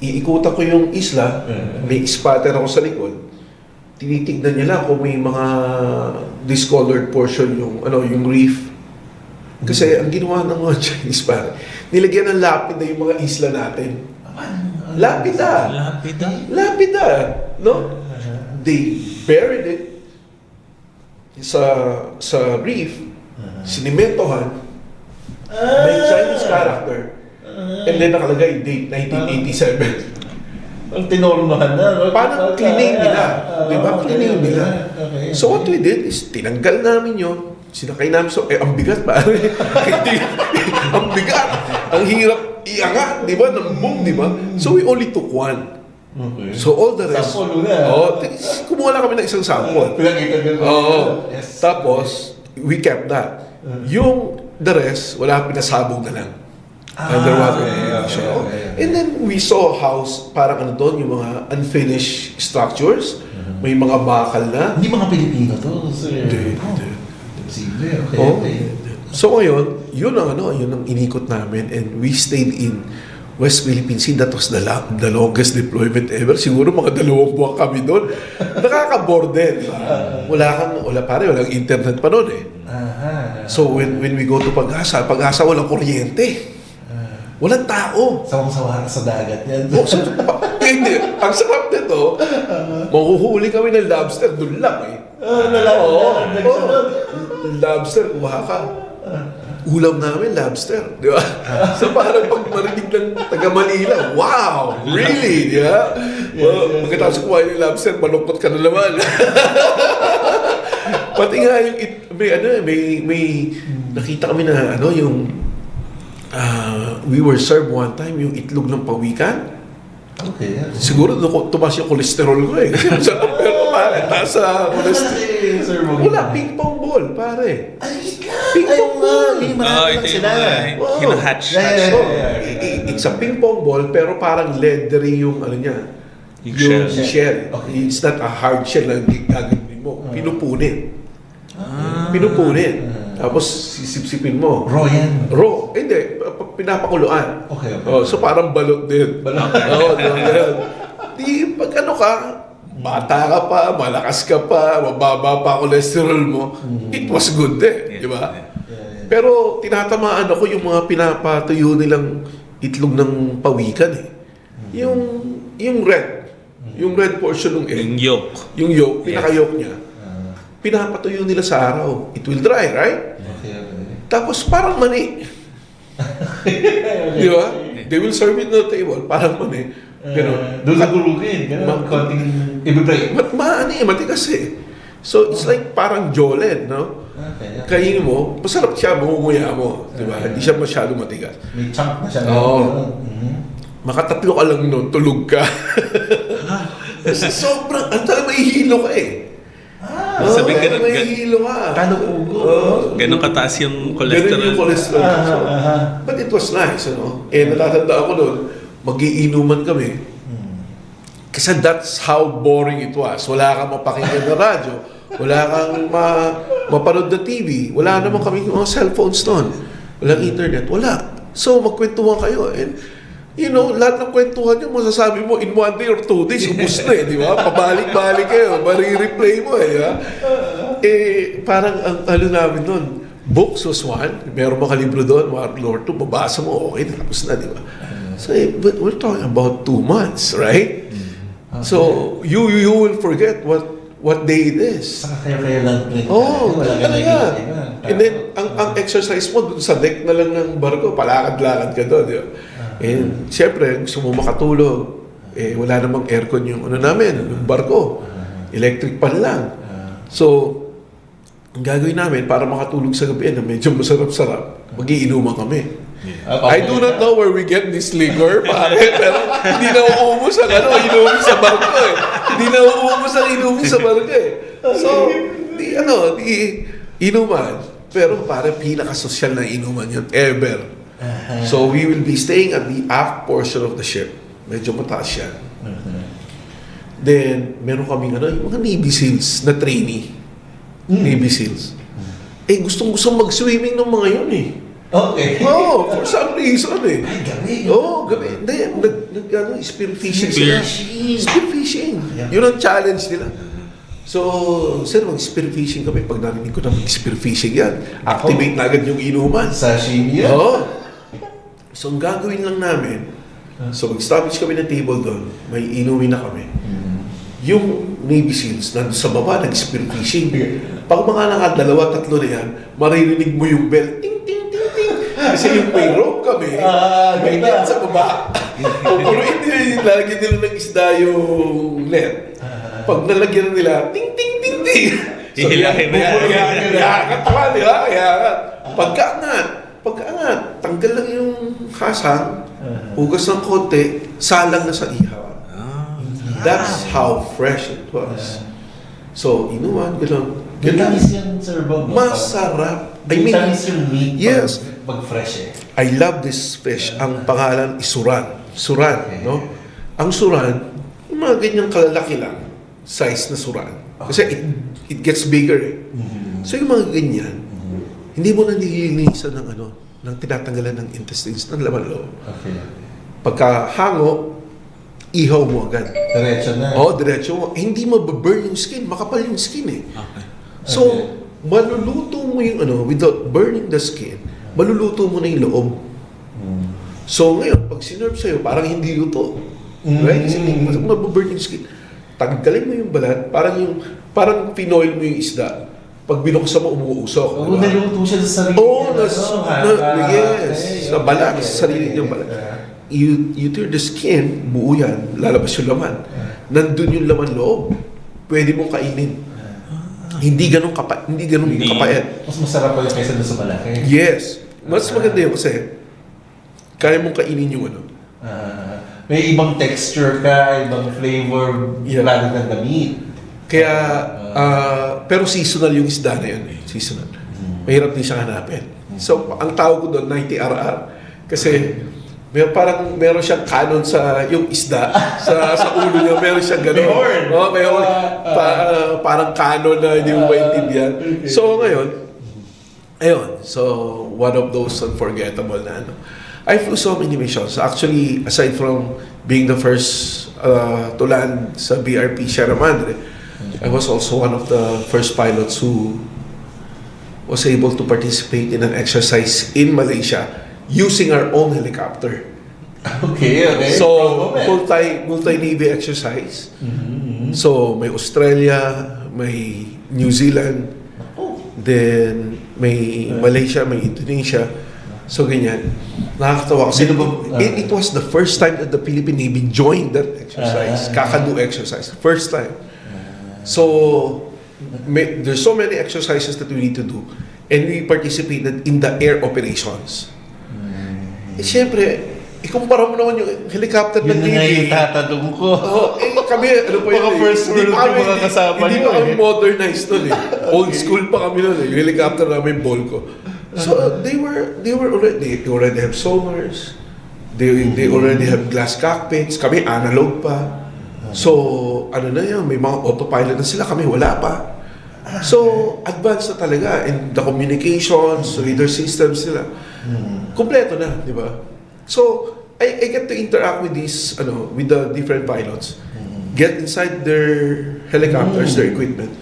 iikutan ko yung isla, may spotter ako sa likod, tinitignan niya lang kung may mga discolored portion yung reef. Kasi ang ginawa ng mga Chinese pare, nilagyan ng lapida yung mga isla natin. Lapida. No? They buried it sa reef, sinimentohan, may Chinese character, and then nakalagay date 1987. Ang tinornohan na. Parang cleaning nila. Di ba? Cleaning nila. Okay. So what we did is, tinanggal namin yun. Sinakay namin. So, ang bigat ba? Ang bigat. Ang hirap iangat. Di ba? Ng boom, di ba? So we only took one. Okay. So all the rest. Sample muna. Kumuha lang kami ng isang sample. Yes. Tapos, we kept that. Yung the rest, wala, pinasabog na lang. Underwater. Okay. And then we saw house, parang doon, yung mga unfinished structures. May mga bakal na. Hindi mga Pilipino to, sir. Hindi. Posible. Okay. Oh. So ngayon, yun ang inikot namin, and we stayed in West Philippine Sea. That was the longest deployment ever. Siguro mga 2 buwan kami doon. Nakaka-borde, di ba? Walang internet pa noon eh. So when we go to Pag-asa walang kuryente. Walang tao. Sawang-sawa ka sa dagat yan. Hindi. Ang sarap nito, mahuhuli kami ng lobster, doon lang eh. Lobster, kuha ka. Ulam namin, lobster. Di ba? So parang pag marinig ng taga Manila, wow! Really? Di ba? Pagkatapos kuha yung lobster, malungkot ka na naman. Pati nga yung, may nakita kami na we were served one time yung itlog ng pawikan. Okay. Siguro tumaas yung cholesterol ko eh. Kasi masarap pero pare, taas sa cholesterol. Sir Bong? Wala, ping pong ball, pare. Ay, Ping pong ball. Ito yung mga hinahatch. It's a ping pong ball pero parang leathery yung ano niya. Yung shell. Okay. It's not a hard shell na gagawin mo. Pinupunit. Pinupunit. Tapos sisipsipin mo. Raw yan. Raw. Hindi. Pinapakuluan. Okay. So parang balot din. Balot. Di pag ano ka, bata ka pa, malakas ka pa, mababa pa cholesterol mo, it was good din. Di ba? Pero tinatamaan ako yung mga pinapatuyo nilang itlog ng pawikan eh. Yung red. Yung red portion ng egg. Yung yolk. Yung yolk, pinaka-yolk niya. Pinapatuyo nila sa araw. It will dry, right? Okay. Tapos parang mani. Di ba? They will serve it on the table. Parang mani. Pero, doon sa gulugin. Ganun, konting i-break. matigas eh. So, it's like parang joled, no? Okay. Kainin mo, masarap siya, mangunguya mo. Di ba? Hindi siya masyado matigas. May chunk na siya. Oo. Makatatlo ka lang nun, tulog ka. Kasi sobrang, ang talaga mahihilo ka eh. Sabi ganun, mahihilo ka. Kanuugo. ganun kataas yung Ganun cholesterol. yung cholesterol. But it was nice, ano? Eh, natatanda ako nun, magiinuman kami. Kasi that's how boring it was. Wala kang mapakinggan na radyo. Wala kang mapanood na TV. Wala naman kami mga cellphones noon. Walang internet. Wala. So, magkwentuhan kayo. And, you know, lahat ng kwentuhan nyo, masasabi mo, in 1 day or 2 days, ubus na eh, di ba? Pabalik-balik kayo. Mari-replay mo eh, ha? Eh, parang ang ano namin noon, books was one. Meron mga libro doon, mga Lord 2, babasa mo, okay, tapos na, di ba? So, but we're talking about 2 months, right? So, you will forget what day it is. Saka kaya lang print. Oh, Wala ka talaga. nagiging. And then, ang exercise mo dun sa deck na lang ng barko, palakad-lakad ka doon, di ba? And, siyempre, gusto mo makatulog. Eh, wala namang aircon yung ano namin, yung barko. Electric pan lang. So, ang gagawin namin para makatulog sa gabi na medyo masarap-sarap, magiinuman kami. I do not know where we get this liquor, pare, pero hindi na uubos ang inumin sa barko eh. Hindi na uubos ang inumin sa barko eh. So, di inuman. Pero pare, pinaka-social na inuman yun ever. So, we will be staying at the aft portion of the ship. Medyo mataas yan. Then, meron kaming yung mga Navy SEALs na trainee. Navy SEALs. Eh, gustong-gusto mag-swimming ng mga yun eh. Okay. For some reason eh. Ay, gabi. Gabi. Hindi, spear fishing sila. Spear fishing. Yeah. Yun ang challenge nila. So, sir, mag-spear fishing kami. Pag narinig ko na mag-spear fishing yan, activate na agad yung inuman. Sashimi yan? So, ang gagawin lang namin, so mag-establish kami ng table doon, may inumin na kami. Yung Navy SEALs, nandun sa baba, nag-spear fishing. Pag mga nakadalawa, tatlo na yan, maririnig mo yung bell, ting, ting, ting, ting. Kasi yung may rope kami, may net sa baba. Pero hindi lalagyan nila ng isda yung net. Pag nalagyan nila, ting, ting, ting, ting. So, Hihilahin na yan. Iyakat pa, di ba? Iyakat. Pagkaangat, tanggal lang yung hasang, hugas ng konti, salang na sa ihaw. That's how fresh it was. So, inuman, gano'n. Gatamis yan, Sir Bob. Masarap. Gatamis yung meat yes. pag fresh eh. I love this fish. Ang pangalan is suran. Suran, no? Ang suran, yung mga ganyang kalalaki lang, size na suran. Kasi it gets bigger eh. So, yung mga ganyan, hindi mo na nililinisan ng tinatanggalan ng intestines ng laman loob. Okay. Pagkahango, ihaw mo agad. Diretso na. Diretso mo. Hindi mababurn yung skin. Makapal yung skin eh. Okay. So, maluluto mo yung without burning the skin, maluluto mo na yung loob. So, ngayon, pag sinerve sa'yo, parang hindi luto. Right? Kasi mababurn yung skin. Tanggalin mo yung balat, parang pinoil mo yung isda. Pag binuksan mo, umuusok. Naluto siya sa sarili. Yes. Sa balat, sa sarili niyang balat. You tear the skin, buo yan, lalabas yung laman. Nandun yung laman loob. Pwede mong kainin. Hindi ganun kapait. Mas masarap pa yung kaysa doon sa malaki. Yes. Mas maganda yun kasi kaya mong kainin yung May ibang texture ka, ibang flavor, rather than the meat. Kaya, pero seasonal yung isda na yun eh. Seasonal. Mahirap din siyang hanapin. So, ang tawag ko doon, 90RR. Kasi, meron siyang canon sa yung isda. sa ulo niya, meron siyang gano'n. May horn. Oh, may horn. Parang canon na hindi mo maintindihan. Okay. So, ngayon, ayun. So, one of those unforgettable na ano. I flew so many missions. Actually, aside from being the first to land sa BRP Sierra Madre, I was also one of the first pilots who was able to participate in an exercise in Malaysia using our own helicopter. Okay. So, multi-Navy exercise. So, may Australia, may New Zealand, then may Malaysia, may Indonesia. So, ganyan. Nakakatawa kasi it was the first time that the Philippine Navy joined that exercise. Kakadu exercise. First time. So, there's so many exercises that we need to do. And we participated in the air operations. Eh, siyempre, ikumpara mo naman yung helicopter ng Navy. Yun na yung tatanong ko. Kami, ano pa yun? First world yung mga kasama Hindi pa kami modernized nun eh. Old school pa kami nun eh. Yung helicopter namin, Volco. So, they already have sonars. They already have glass cockpits. Kami, analog pa. So, ano na yan, may mga autopilot na sila, kami wala pa. So, advanced na talaga. And the communications, radar systems nila, kompleto na, di ba? So, I get to interact with these, with the different pilots. Get inside their helicopters, their equipment.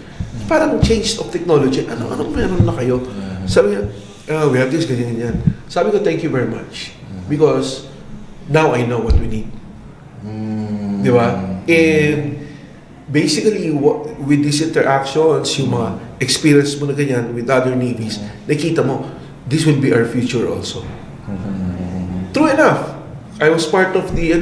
Parang change of technology. Anong meron na kayo? Sabi niya, we have this, ganyan. Sabi ko, thank you very much. Because now I know what we need. Di ba? And basically, with these interactions, yung mga experience mo na ganyan with other navies, nakita mo, this will be our future also. True enough. I was part of the,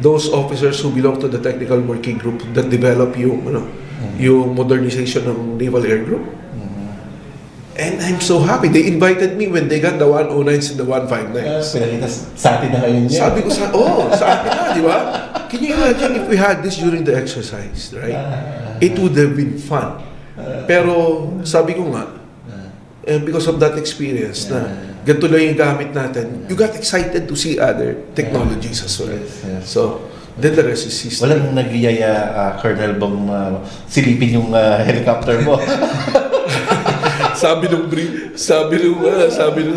those officers who belong to the technical working group that develop yung modernization ng Naval Air Group. And I'm so happy. They invited me when they got the 109s and the 159s. Sa atin na ngayon yan. Sabi ko sa atin na, di ba? Can you imagine if we had this during the exercise, right? It would have been fun. Pero sabi ko nga, because of that experience na ganito lang yung gamit natin, you got excited to see other technologies as well. So, then the rest is history. Walang nagyaya, Colonel Bong, silipin yung helicopter mo. sabi nung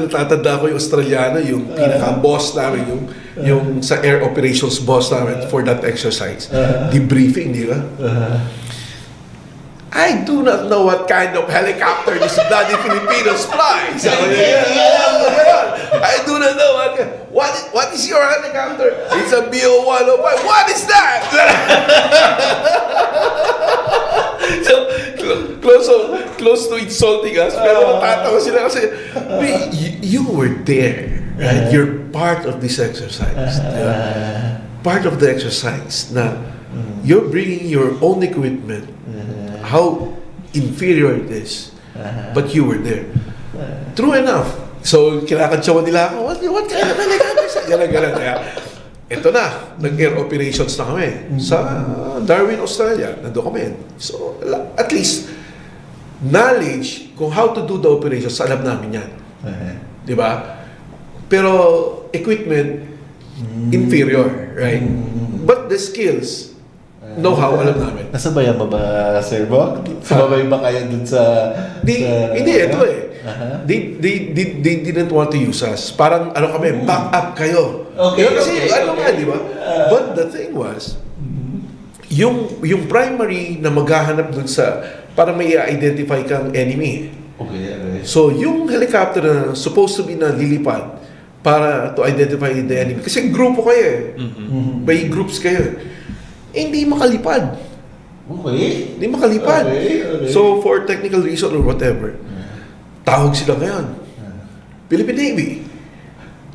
natatanda ko yung Australiano, yung pinaka-boss namin, yung sa air operations boss namin for that exercise. Debriefing, di ba? I do not know what kind of helicopter this bloody Filipinos fly. I do not know what is your helicopter? It's a BO-105. What is that? So, close to insulting us, pero matatawa sila kasi you were there, right? You're part of this exercise. Part of the exercise na you're bringing your own equipment, how inferior it is, but you were there. True enough. So, kinakantsawan nila ako, what kind of helicopter? Galang-galang. Ito na, nag-air operations na kami sa Darwin, Australia. Nandun kami. So, at least, knowledge kung how to do the operations, alam namin yan. Di ba? Pero, equipment, inferior, right? But the skills, know-how, alam namin. Nasabayan mo ba, Sir Bog? Sababay ba kayo dun sa... Hindi, ito eh. They didn't want to use us. Parang, kami, back up kayo. Okay, kasi, di ba? But the thing was, yung primary na maghahanap dun sa, parang may identify kang enemy. Okay. So, yung helicopter na supposed to be na lilipad para to identify the enemy. Kasi grupo kayo eh. May groups kayo. Hindi makalipad. Okay. Hindi makalipad. Okay. So, for technical reason or whatever, tawag sila ngayon. Philippine Navy.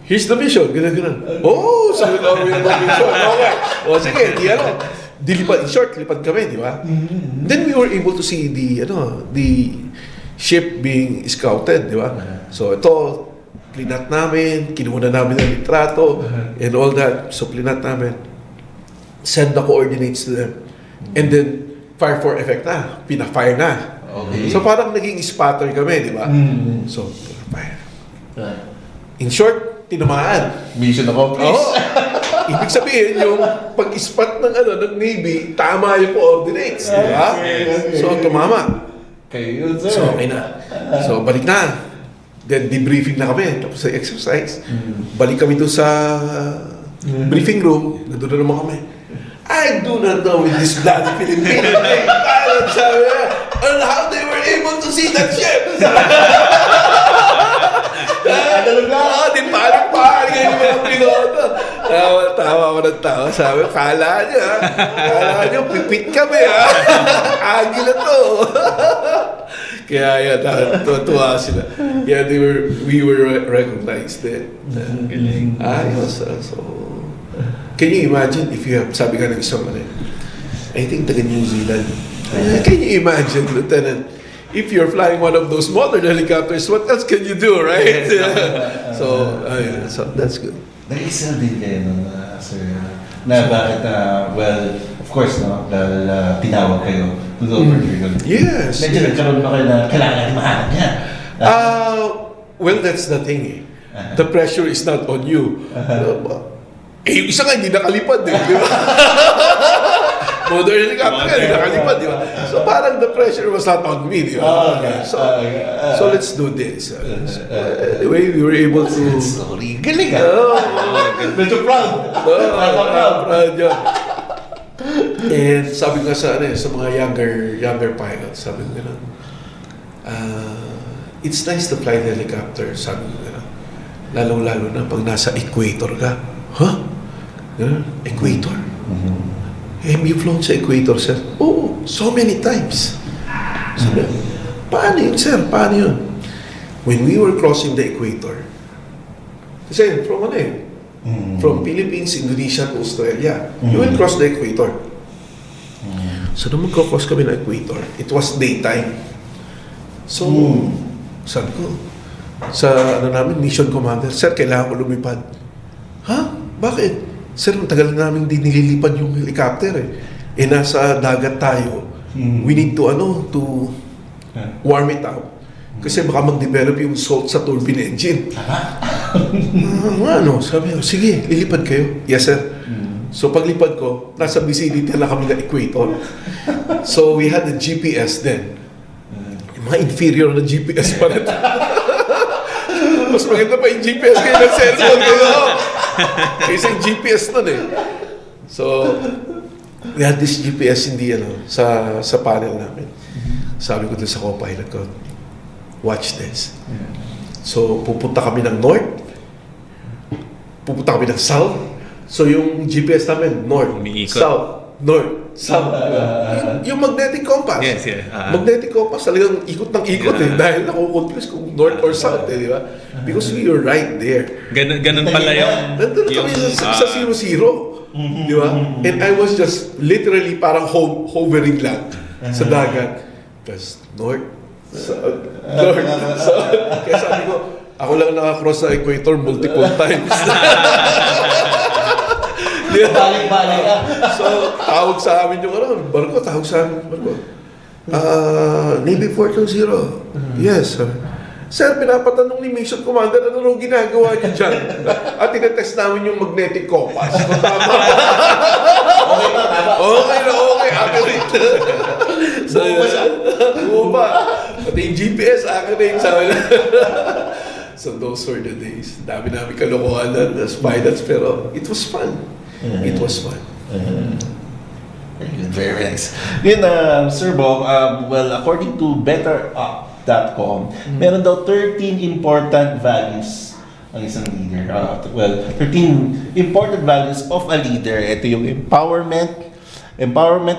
Here's the mission. Ganun. Oh, sabi namin yung mission. Okay. O, sige, dilipad. In short, lipad kami, di ba? Then we were able to see the ship being scouted, di ba? So, ito, Plinat namin, kinuha namin ang litrato, and all that. So, plinat namin. Send the coordinates to them. And then, fire for effect na. Pina-fire na. Okay. So, parang naging spatter kami, di ba? So, fire. In short, tinamaan. Mission accomplished. Oo. Ibig sabihin, yung pag-spot ng Navy, tama yung coordinates, di ba? So, tumama. Kayo yun, sir. So, okay na. So, balik na. Then, debriefing na kami. Tapos sa exercise. Balik kami doon sa briefing room. Nandun na naman kami. I do not know with this bloody Filipino thing. Sabi niya, and how they were able to see that ship. Di paling-paling yung mga piloto. Tawa ako ng tawa. Sabi, kala niyo, pipit kami ha. Agila to. Kaya yan, tuwa sila. Yeah, we were recognized then. Ayos. So, can you imagine if you have, sabi ka ng isang I think taga New Zealand. Can you imagine, Lieutenant, if you're flying one of those modern helicopters, what else can you do, right? So that's good. Nag-isa din kayo, sir, na bakit, well, of course, no, dahil tinawag kayo to go over here. Yes. Medyo nagkaroon ba kayo na kailangan natin mahanap niya? Well, that's the thing The pressure is not on you. Yung isa nga, hindi nakalipad di ba? Modern helicopter nga, hindi nakalipad, di ba? So parang the pressure was not on me, di ba? So let's do this. Anyway, we were able to... Sorry, galing medyo proud. Proud yun. And sabi ko sa mga younger pilots, sabi ko gano'n, it's nice to fly the helicopter, sabi ko gano'n. Lalong-lalo na pag nasa equator ka. Huh? Equator? Have you flown sa equator, sir? Oh, so many times. Sabi, paano yun, sir? Paano yun? When we were crossing the equator, kasi from Philippines, Indonesia to Australia, you will cross the equator. So, nung magkakross kami ng equator, it was daytime. So, sabi ko, sa mission commander, sir, kailangan ko lumipad. Ha? Bakit? Sir, ang tagal na namin di nililipad yung helicopter nasa dagat tayo. We need to warm it out. Kasi baka mag-develop yung salt sa turbine engine. Sabi ko, sige, lilipad kayo. Yes, sir. So paglipad ko, nasa vicinity na kami ng equator. So we had the GPS then. Yung mga inferior na GPS pa rin. Mas maganda pa yung GPS kayo ng cellphone kayo. Kasi yung GPS nun So, we had this GPS sa panel namin. Sabi ko dun sa co-pilot ko, watch this. So, pupunta kami ng north, pupunta kami ng south. So, yung GPS namin, north, south, north, south. Yung magnetic compass. Yes. Magnetic compass, talagang ikot ng ikot dahil nakukonfuse kung north or south di ba? Because we were right there. Ganun pala Nandun kami sa 0-0. Di ba? And I was just literally parang hovering lang sa dagat. Tapos north, south, north, south. Kaya sabi ko, ako lang nakakross sa equator multiple times. Balik-balik ka. So, tawag sa amin yung barko, Navy 420. Yes, sir. Sir, pinapatanong ni Mission Commander, ano ginagawa niyo dyan? At tinetest namin yung magnetic compass. Kung tama. Okay. Accurate. So, buo pati yung GPS, accurate. Sabi na. So, those were the days. Dami namin kalokohan as pilots, pero it was fun. It was fun. Very nice. Yun, Sir Bong, well, according to betterup.com, meron daw 13 important values ang isang leader. 13 important values of a leader. Ito yung empowerment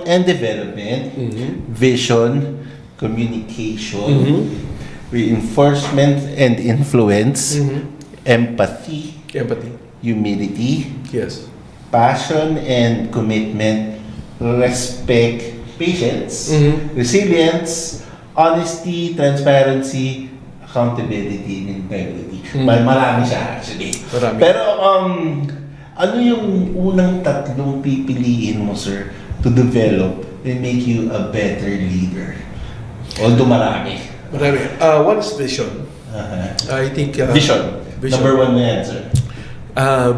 and development, vision, communication, reinforcement and influence, empathy, humility, Yes. passion and commitment, respect, patience, resilience, honesty, transparency, accountability and integrity. Marami siya actually. Marami. Pero ano yung unang tatlong pipiliin mo, sir, to develop and make you a better leader? Although marami. Marami. One is vision. I think... Vision. Number one na yan, sir.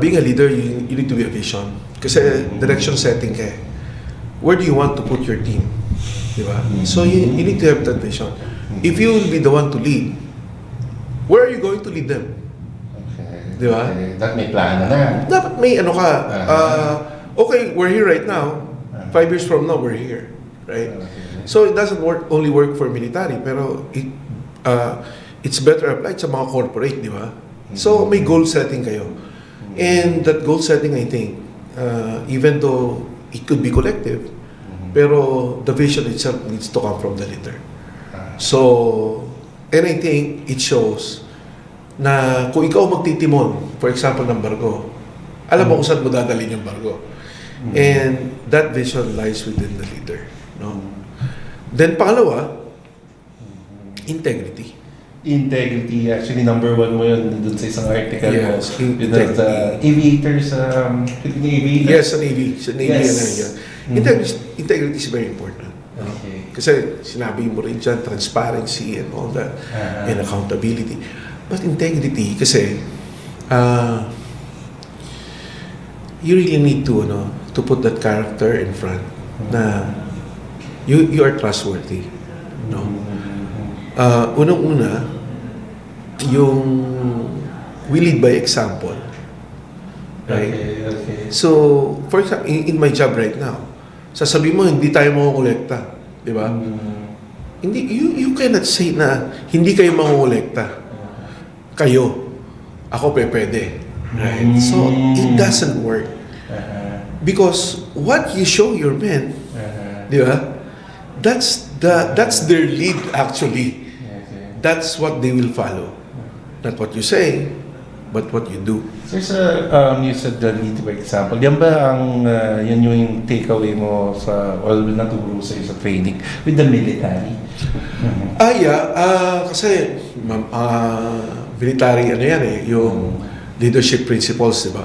Being a leader, you need to be a vision. Kasi direction setting ka eh. Where do you want to put your team? Diba? So you need to have that vision. If you will be the one to lead, where are you going to lead them? Okay. Diba? Okay. That may plano na. Dapat may ano ka. Okay, we're here right now. 5 years from now, we're here. Right? So it doesn't only work for military, pero it's better applied sa mga corporate, di ba? So may goal setting kayo. And that goal setting, I think, even though it could be collective, pero the vision itself needs to come from the leader. So, and I think it shows na kung ikaw magtitimon, for example, ng barko, alam mo kung saan mo dadalhin yung barko. And that vision lies within the leader. No? Then pangalawa, integrity. Integrity, actually number one mo yun dun sa isang article mo. Yes, Sa aviators, aviators? Yes, sa Navy. Sa Navy, Yes. Integrity is very important. Okay. Kasi sinabi mo rin dyan, transparency and all that, and accountability. But integrity, kasi, you really need to put that character in front na you are trustworthy. No? Unang-una, yung we lead by example. Right? Okay. So, for example, in my job right now, sasabihin mo, hindi tayo mangongolekta. Di ba? Hindi, you cannot say na hindi kayo mangongolekta. Kayo. Ako pwede. Right? So, it doesn't work. Because what you show your men, di ba? That's their lead actually. That's what they will follow. Not what you say, but what you do. There's you said the lead by example. Yan ba yan yung takeaway mo sa, or naturo sa'yo sa training with the military? Kasi military ano yan yung leadership principles, di ba?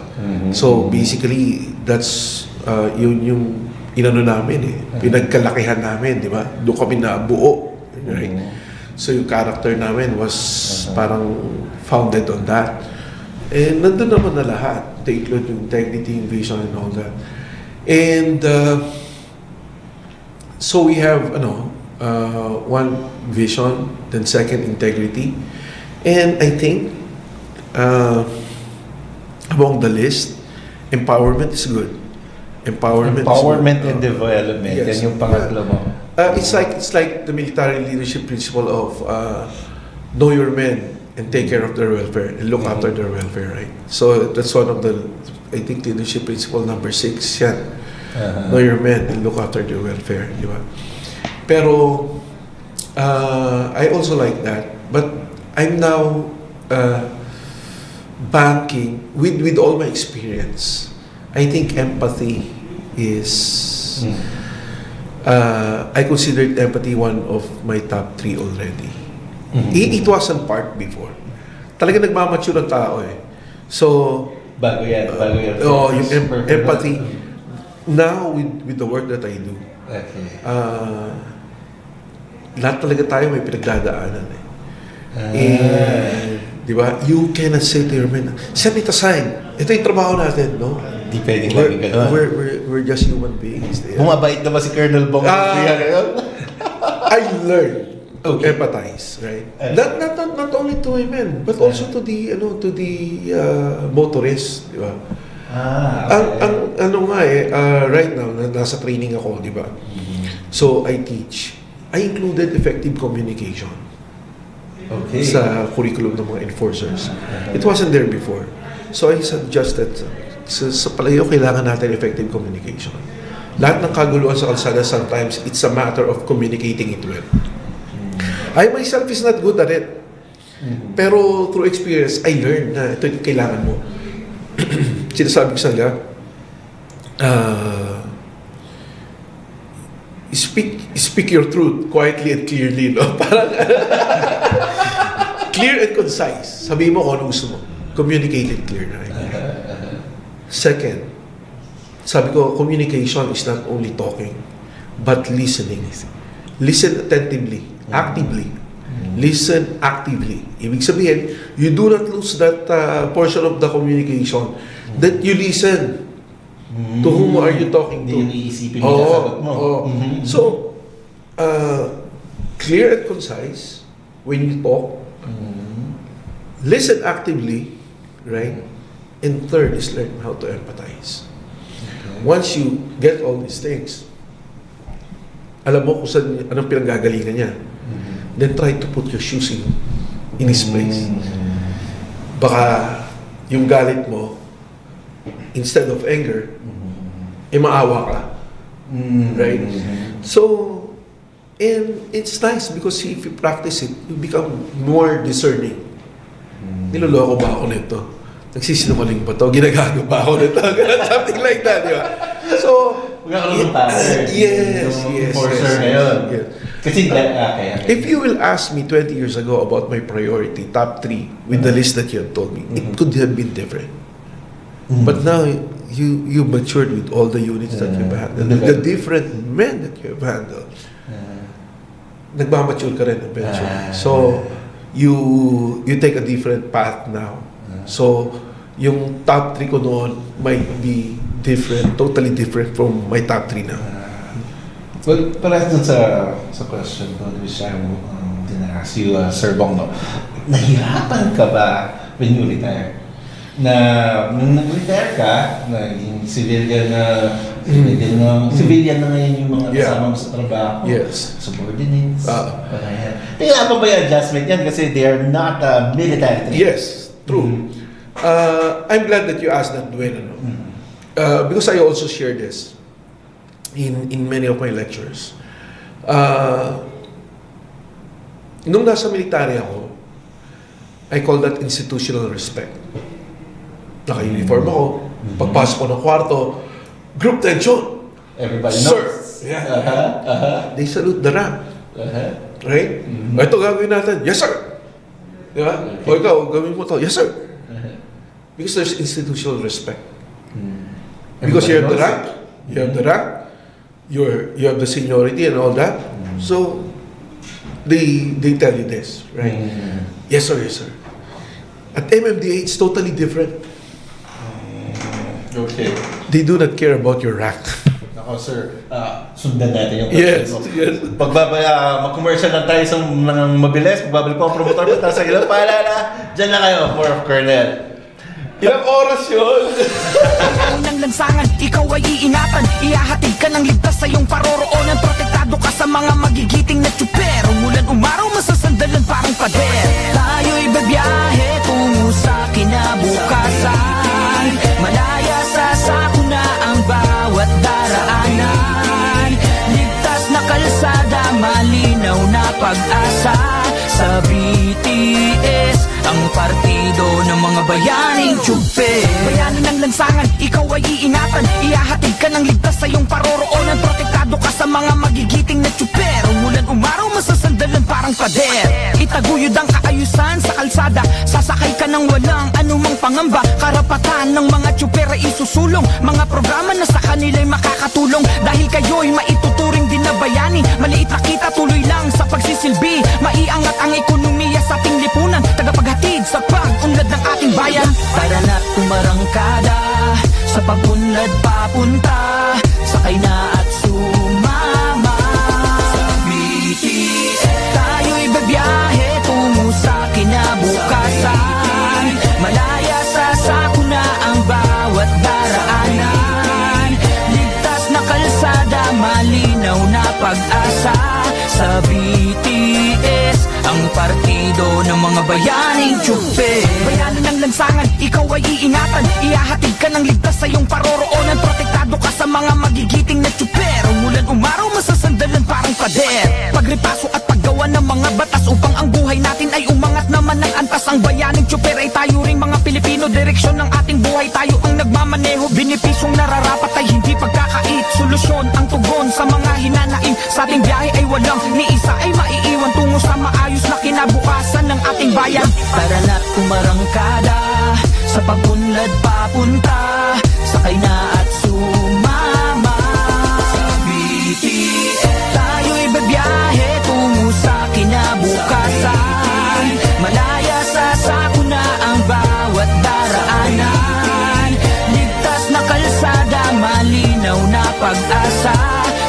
So basically, that's yung inano namin pinagkalakihan namin, di ba? Doon kami nabuo, right? So yung character namin was parang founded on that. And nandun naman na lahat. To include yung integrity, yung vision, and all that. And so we have one vision, then second integrity. And I think among the list, empowerment is good. Empowerment and development. Yes. Yan yung pangatlo mo. It's like the military leadership principle of know your men and take care of their welfare and look after their welfare, right? So that's one of the, I think, leadership principle number 6 yan. Know your men and look after their welfare, di ba? Pero I also like that, but I'm now banking with all my experience. I think empathy is I considered empathy one of my top 3 already. It wasn't part before. Talaga nagmamature ang tao eh. So Bago yan. yung empathy now with the work that I do. Okay. Lahat talaga tayo may pinagdadaanan eh. Di ba? You cannot say to your men, set it aside. Ito yung trabaho natin, no? Di pwedeng laging gano'n. We're just human beings. Bumabait na ba si Colonel Bong Nebrija ngayon? I learned to empathize, right? Not only to women, but also to the motorists, di ba? Ang right now nasa training ako, di ba? So I teach. I included effective communication sa curriculum ng mga enforcers. It wasn't there before. So I suggested sa palayo kailangan natin effective communication. Lahat ng kaguluhan sa kalsada, sometimes it's a matter of communicating it well. I myself is not good at it. Pero through experience, I learned na ito yung kailangan mo. Sinasabi ko sa nila, speak your truth quietly and clearly, no? Parang Clear and concise. Sabi mo kung ano gusto mo. Communicate it clear na. Second, sabi ko, communication is not only talking, but listening. Listen attentively, actively. Listen actively. Ibig sabihin, you do not lose that portion of the communication that you listen to whom are you talking to. Hindi iisipin mo yung sagot mo. So, clear and concise when you talk. Listen actively, right? And third is learn how to empathize. Once you get all these things, alam mo kung saan, anong pinanggagalingan niya. Then try to put your shoes in his place. Baka yung galit mo, instead of anger, maawa ka. Right? So, and it's nice because if you practice it, you become more discerning. Niloloko ba ako nito? Nagsisinungaling ba to? Ginagago ba ako nito? Something like that, di ba? So, yes. Kasi, okay. If you will ask me 20 years ago about my priority, top 3, with the list that you have told me, it could have been different. But now, you matured with all the units that you've handled, the different men that you've handled. Nagmamature ka rin eventually. So, you take a different path now. So, yung top 3 ko noon might be different, totally different from my top 3 now. Well, para dun sa question ko, which I didn't ask you, Sir Bong, no? Nahirapan ka ba when you retire? Na nung nag-retire ka, naging civilian na ngayon yung mga kasama mo sa trabaho. Yes. Subordinates. Tingnan pa ba yung adjustment yan? Kasi they are not military. Yes, true. I'm glad that you asked that, Dwin. Because I also share this in many of my lectures. Nung nasa military ako, I call that institutional respect. Naka-uniform ako, pagpasok ko ng kwarto, group tension. Everybody Sir. knows. Yeah. They salute the rank. Right? Ito gagawin natin. Yes, sir. Di ba? O ikaw, gawin mo to. Yes, sir. Because there's institutional respect. Because you have the rank. You have the rank. You have the seniority and all that. So, they tell you this, right? Yes, sir. Yes, sir. At MMDA, it's totally different. Okay. They do not care about your rank. Ako, sir, sundan natin yung Yes, question ko. yes. Mag-commercial lang tayo sa ng mabilis. Magbabalik po ang promotor ko. Tapos sa ilang paalala, dyan na kayo, more of Colonel. Ilang oras yun? Unang lansangan, ikaw ay iingatan. Ihahatid ka ng ligtas sa iyong paroroonan. Protektado ka sa mga magigiting na tsuper. Umulan umaraw, masasandalan parang pader. Tayo'y babiyahe tungo sa kinabukasan. Malaya sa sakuna ang bawat daraanan. Ligtas na kalsada, malinaw na pag-asa. Sa BTS, ang partido ng mga bayaning tsuper. Bayani ng lansangan, ikaw ay iingatan. Ihahatid ka ng ligtas sa iyong paroroonan. Protektado ka sa mga magigiting na tsuper. Umulan umaraw, masasandalan parang pader. Itaguyod ang kaayusan sa kalsada. Sasakay ka ng walang anumang pangamba. Karapatan ng mga tsuper ay isusulong. Mga programa na sa kanila'y makakatulong. Dahil kayo'y maituturing din na bayani. Maliit na kita, tuloy lang sa pagsisilbi. Maiangat ang ekonomiya sa ating lipunan. Tagapaghatid sa pag-unlad ng ating bayan. Para na umarangkada sa pag-unlad papunta. Sakay na at sumama sa BTS. Tayo'y babiyahe tungo sa kinabukasan. Malaya sa sakuna ang bawat daraanan. Ligtas na kalsada, malinaw na pag-asa. Sa BTS, ang partido ng mga bayaning tsuper. Bayani ng lansangan, ikaw ay iingatan. Ihahatid ka ng ligtas sa iyong paroroonan. Protektado ka sa mga magigiting na tsuper. Umulan umaraw, masasandalan parang pader. Pagripaso at paggawa ng mga batas upang ang buhay natin ay umangat naman ng antas. Ang bayaning tsuper ay tayo ring mga Pilipino. Direksyon ng ating buhay, tayo ang nagmamaneho. Binipisyong nararapat ay hindi pagkakait. Solusyon ang tugon sa mga hinanaing. Sa ating biyahe ay walang ni isa ay maiiwan tungo sa maayos na kinabukasan ng ating ating bayan. Tara na't umarangkada, sa pag-unlad papunta, sakay na at sumama. Sa BTS tayo'y babiyahe tungo sa kinabukasan. Malaya sa sakuna ang bawat daraanan. Ligtas na kalsada, malinaw na pag-asa.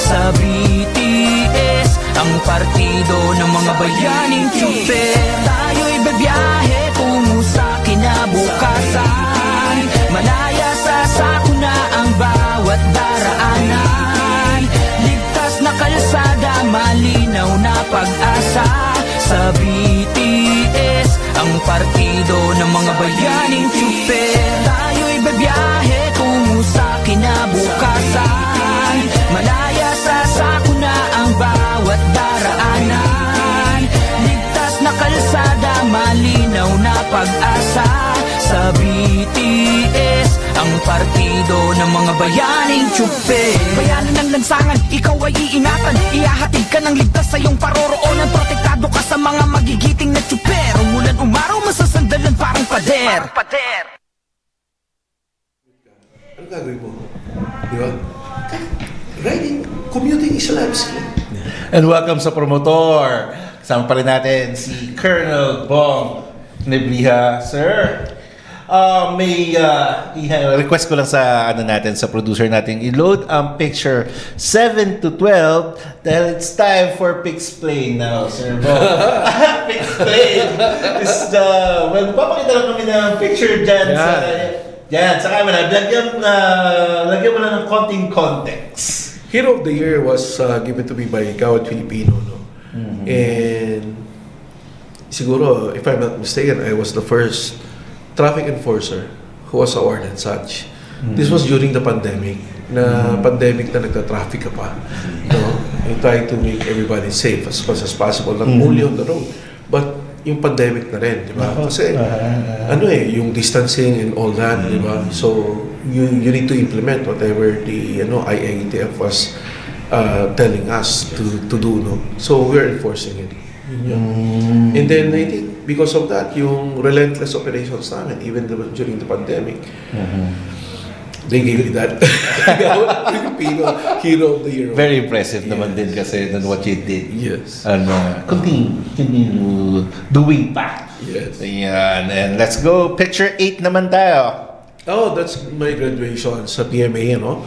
Sa BTS, ang partido ng mga bayaning tsuper. Tayo'y babiyahe tungo sa kinabukasan. Malaya sa sakuna ang bawat daraanan. Ligtas na kalsada, malinaw na pag-asa. Sa BTS, ang partido ng mga bayaning tsuper. Tayo'y babiyahe tungo sa kinabukasan. Malaya sa sakuna ang bawat daraanan. Ligtas na kalsada, malinaw na pag-asa. Sa BTS, ang partido ng mga bayaning tsuper. Bayanin ng lansangan, ikaw ay iingatan. Ihahatid ka ng ligtas sa iyong paroroonan. Protektado ka sa mga magigiting na tsuper. Umulan umaraw, masasandalan parang pader. Ano gagawin mo? Di ba? Riding, commuting is a life skill. And welcome sa ProMotor. Kasama pa rin natin si Colonel Bong Nebrija. Sir, may request ko lang sa natin, sa producer natin, i-load ang picture 7 to 12 dahil it's time for Pixplay now, Sir Bong. Pixplay is papakita lang kami ng picture dyan sa camera. Lagyan mo lang ng konting context. Hero of the Year was given to me by Gawad Filipino, no? And siguro, if I'm not mistaken, I was the first traffic enforcer who was awarded such. This was during the pandemic. Pandemic na nagta-traffic ka pa. No? You try to make everybody safe as much as possible, not only on the road, but yung pandemic na rin, di ba? Kasi, yung distancing and all that, di ba? So, you need to implement whatever the IATF was telling us to do, no? So, we're enforcing it. And then, I think, because of that, yung relentless operations namin, even during the pandemic, they gave me that Filipino Hero of the Year. Very impressive naman din kasi than what you did. Yes. And continue doing pa. Yes. Ayan. And let's go. Picture 8 naman tayo. Oh, that's my graduation sa PMA, no?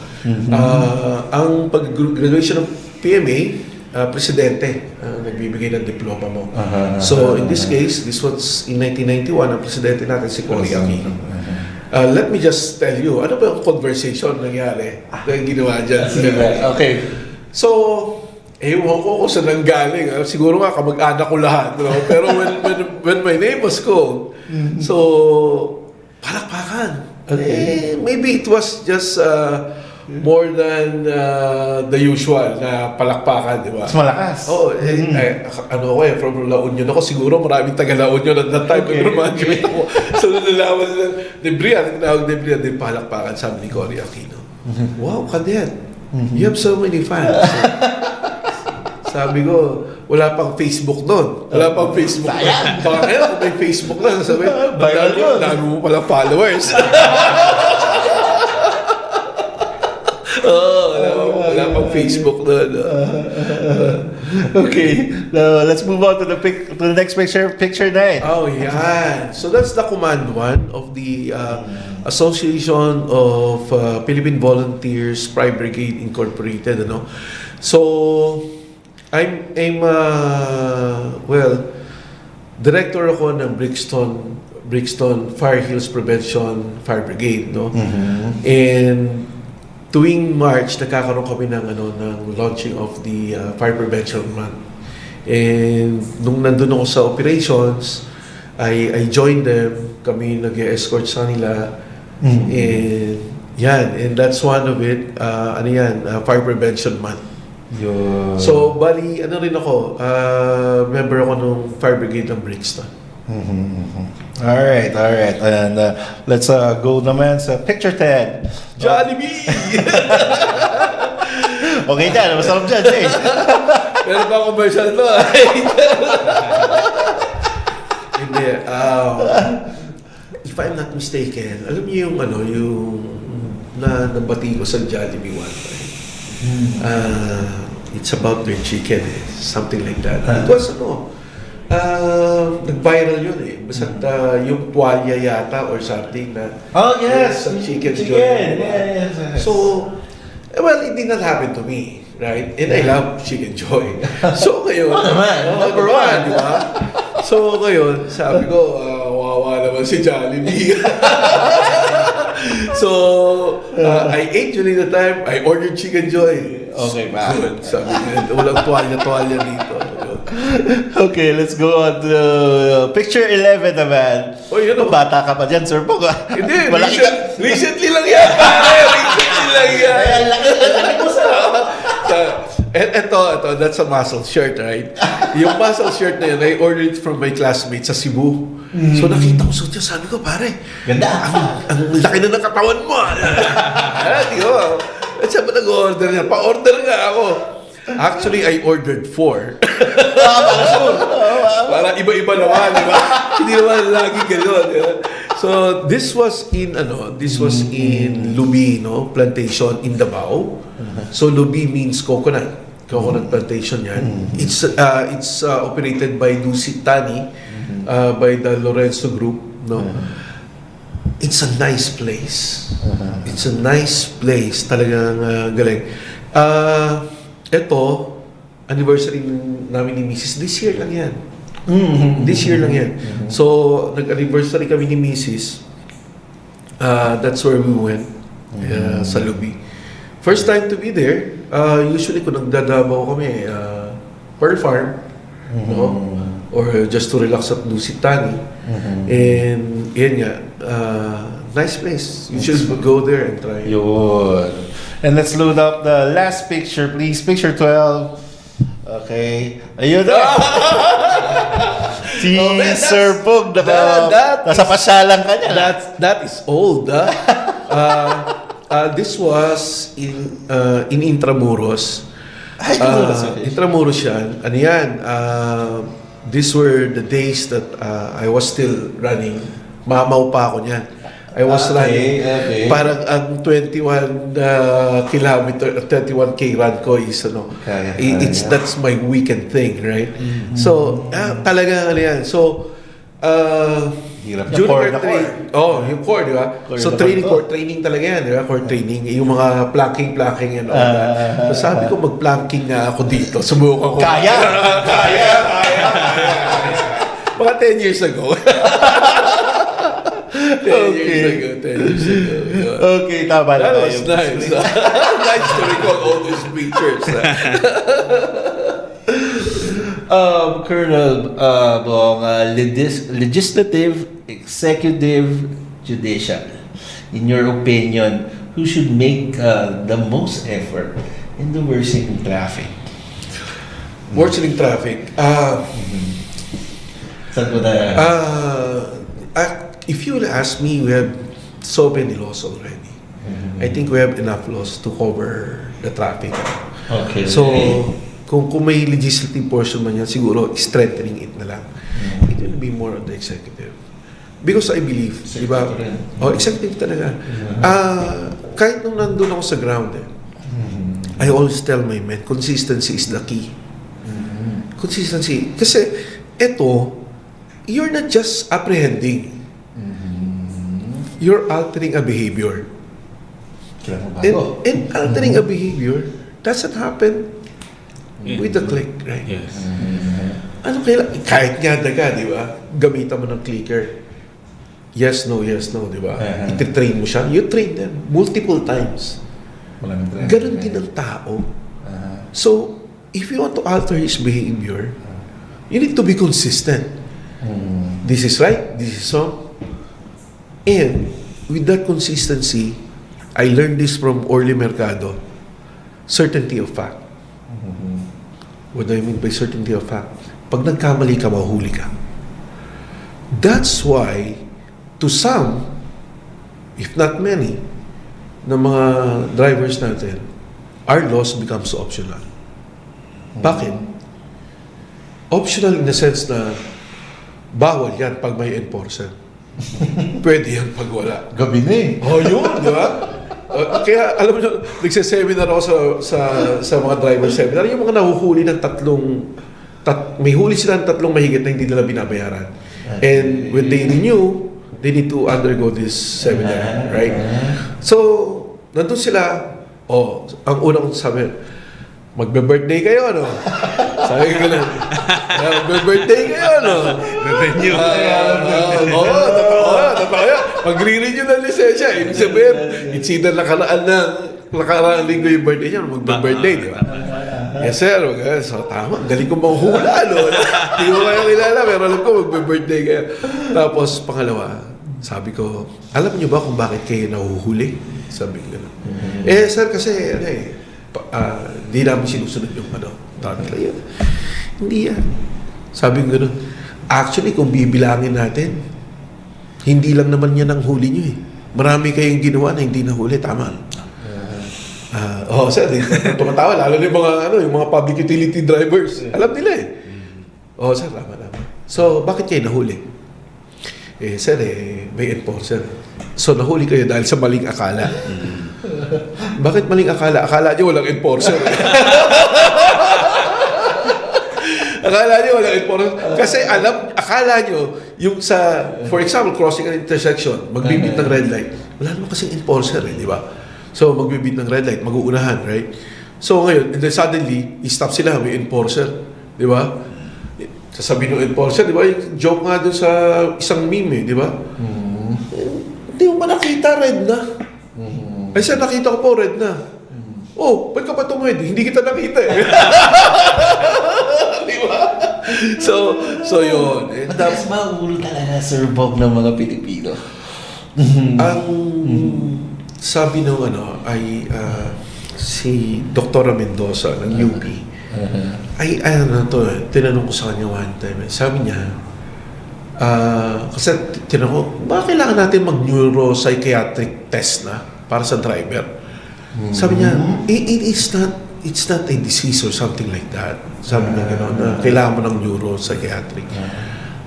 Ang pag-graduation ng PMA, presidente nagbibigay ng diploma mo. So, in this case, this was in 1991, ang presidente natin si Cory Aquino. Let me just tell you, ano ba yung conversation nangyari na ginawa dyan? Okay. So, ewan ko kung saan nanggaling. Siguro nga kamag-anak ko lahat. No? Pero when my name was called, so, palakpakan. Okay. Maybe it was just more than the usual na palakpakan, di ba? Mas malakas. Oo. From La Union ako. Siguro maraming taga La Union at that time. Okay. Graduate ako. So, nalalaman sila, Nebrija, tinawag Nebrija, din palakpakan, sabi ni Cory Aquino. Wow, Kadet. You have so many fans. Sabi ko, wala pang Facebook doon. Wala pang Facebook. Baka kaya kung may Facebook na, sabi, dami mo palang followers. Wala pang Facebook doon. Okay. Now, let's move on to the next picture. Picture 9. Oh, yeah. So that's the Command 1 of the Association of Philippine Volunteers Pride Brigade Incorporated. Ano? So, I'm director ako ng Brixton Fire Hills Prevention Fire Brigade, no? And tuwing March, nagkakaroon kami ng launching of the Fire Prevention Month. And nung nandun ako sa operations, I joined them. Kami nag-escort sa nila. And that's one of it. Fire Prevention Month. So, bali, rin ako, member ako ng Fire Brigade ng Brixton. Alright. And let's go naman sa picture 10. Jollibee! Okay dyan, masarap dyan, eh. Pero ba commercial to? Hindi. Hindi. If I'm not mistaken, alam niyo yung nabati ko sa Jollibee one time. It's about their chicken something like that. It was nag-viral yun Basta yung tuwalya yata or something na yes! sa chicken. Yes. So, well, it did not happen to me, right? And I love Chicken Joy. So ngayon, number one, di ba? So ngayon, sabi ko, wawa naman si Jollibee. So, I ate during the time, I ordered Chicken Joy. Okay, ba? Good. Sabi niya, walang tuwalya dito. Okay, let's go on to picture 11 naman. Oh, yun Bata ka pa dyan, Sir Bong. Hindi, Malaki recently lang yan, pare. Recently lang yan. Ito, that's a muscle shirt, right? Yung muscle shirt na yun, I ordered it from my classmate sa Cebu. So nakita ko suot niya, sabi ko, pare, ganda. Ang laki na ng katawan mo. Di ko. At siya ba nag-order niya? Pa-order nga ako. Actually, I ordered 4. Para iba-iba naman, di ba? Hindi naman lagi gano'n. So, this was in Lubi, plantation in Davao. So, Lubi means coconut. Coconut plantation yan. It's operated by Dusit Tani, by the Lorenzo Group. It's a nice place. It's a nice place. Talagang galing. Ito, anniversary namin ni Mrs. This year lang yan. This year lang yan. So, nag-anniversary kami ni Mrs. That's where we went. Sa Lubi. First time to be there. Usually, kung nagdadabaw kami, per farm, or just to relax at Lusitani. And, yan nga, nice place. You should go there and try. Yun. And let's load up the last picture, please. Picture 12. Okay. Ayun na. Si Sir Bong, nasa pasyalan ka niya. That is old. This was in Intramuros. Intramuros yan. Ano yan? These were the days that I was still running. Mamaw pa ako niyan. I was running. Okay. Parang ang 21 kilometer, 21K run ko is that's my weekend thing, right? So, talaga yan. So, junior training. Yung core, di ba? So, training talaga yan, di ba? Core training. Yung mga planking and all that. So, sabi ko, mag-planking nga ako dito. Subukan ko. Kaya! Mga 10 years ago. 10 years ago. Okay, tama na. That was nice. Nice to recall all these pictures. Colonel Bong, legislative, executive, judicial. In your opinion, who should make the most effort in the worsening traffic? Worsening traffic. Saan mo na? If you will ask me, we have so many laws already. I think we have enough laws to cover the traffic. Okay. So, kung may legislative portion man yan, siguro strengthening it na lang. It will be more on the executive. Because I believe, di ba? Executive talaga. Kahit nung nandun ako sa ground, I always tell my men, consistency is the key. Consistency. Kasi, you're not just apprehending. You're altering a behavior. And altering a behavior doesn't happen with a click, right? Yes. Ano kahit nga daga, di ba? Gamitan mo ng clicker. Yes, no, di ba? Iti-train mo siya. You train them multiple times. Ganon din ang tao. So, if you want to alter his behavior, you need to be consistent. This is right, this is wrong. And with that consistency, I learned this from Orly Mercado, certainty of fact. What do I mean by certainty of fact? Pag nagkamali ka, mahuli ka. That's why, to some, if not many, ng mga drivers natin, our loss becomes optional. Bakit? Optional in the sense na bawal yan pag may enforcer. Pwede yan pag wala. Gabi na eh. Oh, yun, di ba? Kaya, alam mo, nagsiseminar ako sa mga driver seminar, yung mga nahuhuli ng may huli sila ng 3 mahigit na hindi nila binabayaran. And when they renew, they need to undergo this seminar, right? So, nandun sila, ang unang sabi, magbe-birthday kayo, ano? Sabi ko ganun. Magbe-birthday kayo, ano? Renew. Totoo yan. Magre-renew ng lisensya. Ibig sabihin, it's either nakaraang linggo yung birthday niya, magbe-birthday, di ba? Yes, sir. So, tama. Galing kong manghula, no? Hindi ko kayo kilala, pero alam ko, magbe-birthday kayo. Tapos, pangalawa, sabi ko, alam niyo ba kung bakit kayo nahuhuli? Sabi ko gano'n. Sir, kasi, di namin sinusunod yung yun. Hindi yan. Sabi ko gano'n. Actually, kung bibilangin natin, hindi lang naman yan ang huli nyo eh. Marami kayong ginawa na hindi nahuli. Tama. Sir, tumatawa. Lalo na yung mga public utility drivers. Alam nila eh. Sir, tama. So, bakit kayo nahuli? Sir, may enforcer. So, nahuli kayo dahil sa maling akala. Bakit maling akala? Akala nyo walang enforcer. Akala nyo walang enforcer. Kasi akala nyo, yung for example, crossing an intersection, magbibit ng red light. Wala naman kasing enforcer, di ba? So, magbibit ng red light, mag-uunahan, right? So, ngayon, and then suddenly, i-stop sila, may enforcer. Di ba? Sasabihin ng enforcer, di ba? Yung joke nga doon sa isang meme, di ba? Hindi mo ba nakita, red na? Ay, sir, nakita ko po, red na. Ba't ka pa tumawid? Hindi kita nakita eh. Di ba? So yun. Madalas magulo talaga, Sir Bob, ng mga Pilipino. Ang sabi nung si Dr. Mendoza ng UP, tinanong ko sa kanya one time. Sabi niya, kasi tinanong ko, bakit kailangan natin mag-neuropsychiatric test na para sa driver? Sabi niya, it's not a disease or something like that. Sabi niya gano'n, na kailangan mo ng neuropsychiatric.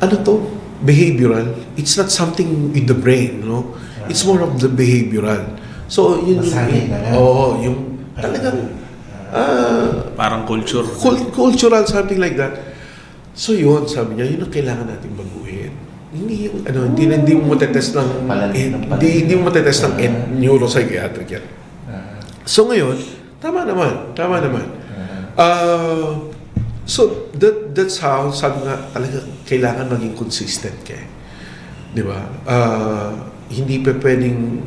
Ano to? Behavioral. It's not something in the brain, no? It's more of the behavioral. So, yun yung talagang parang culture. Cultural, something like that. So, yun, sabi niya, yun ang kailangan natin baguhin. Hindi yung, hindi mo matetest ng, hindi mo matetest ng neuropsychiatric yan. So, ngayon, tama naman. So, that's how, sabi nga, talaga, kailangan maging consistent ka. Di ba? Hindi pa pwedeng,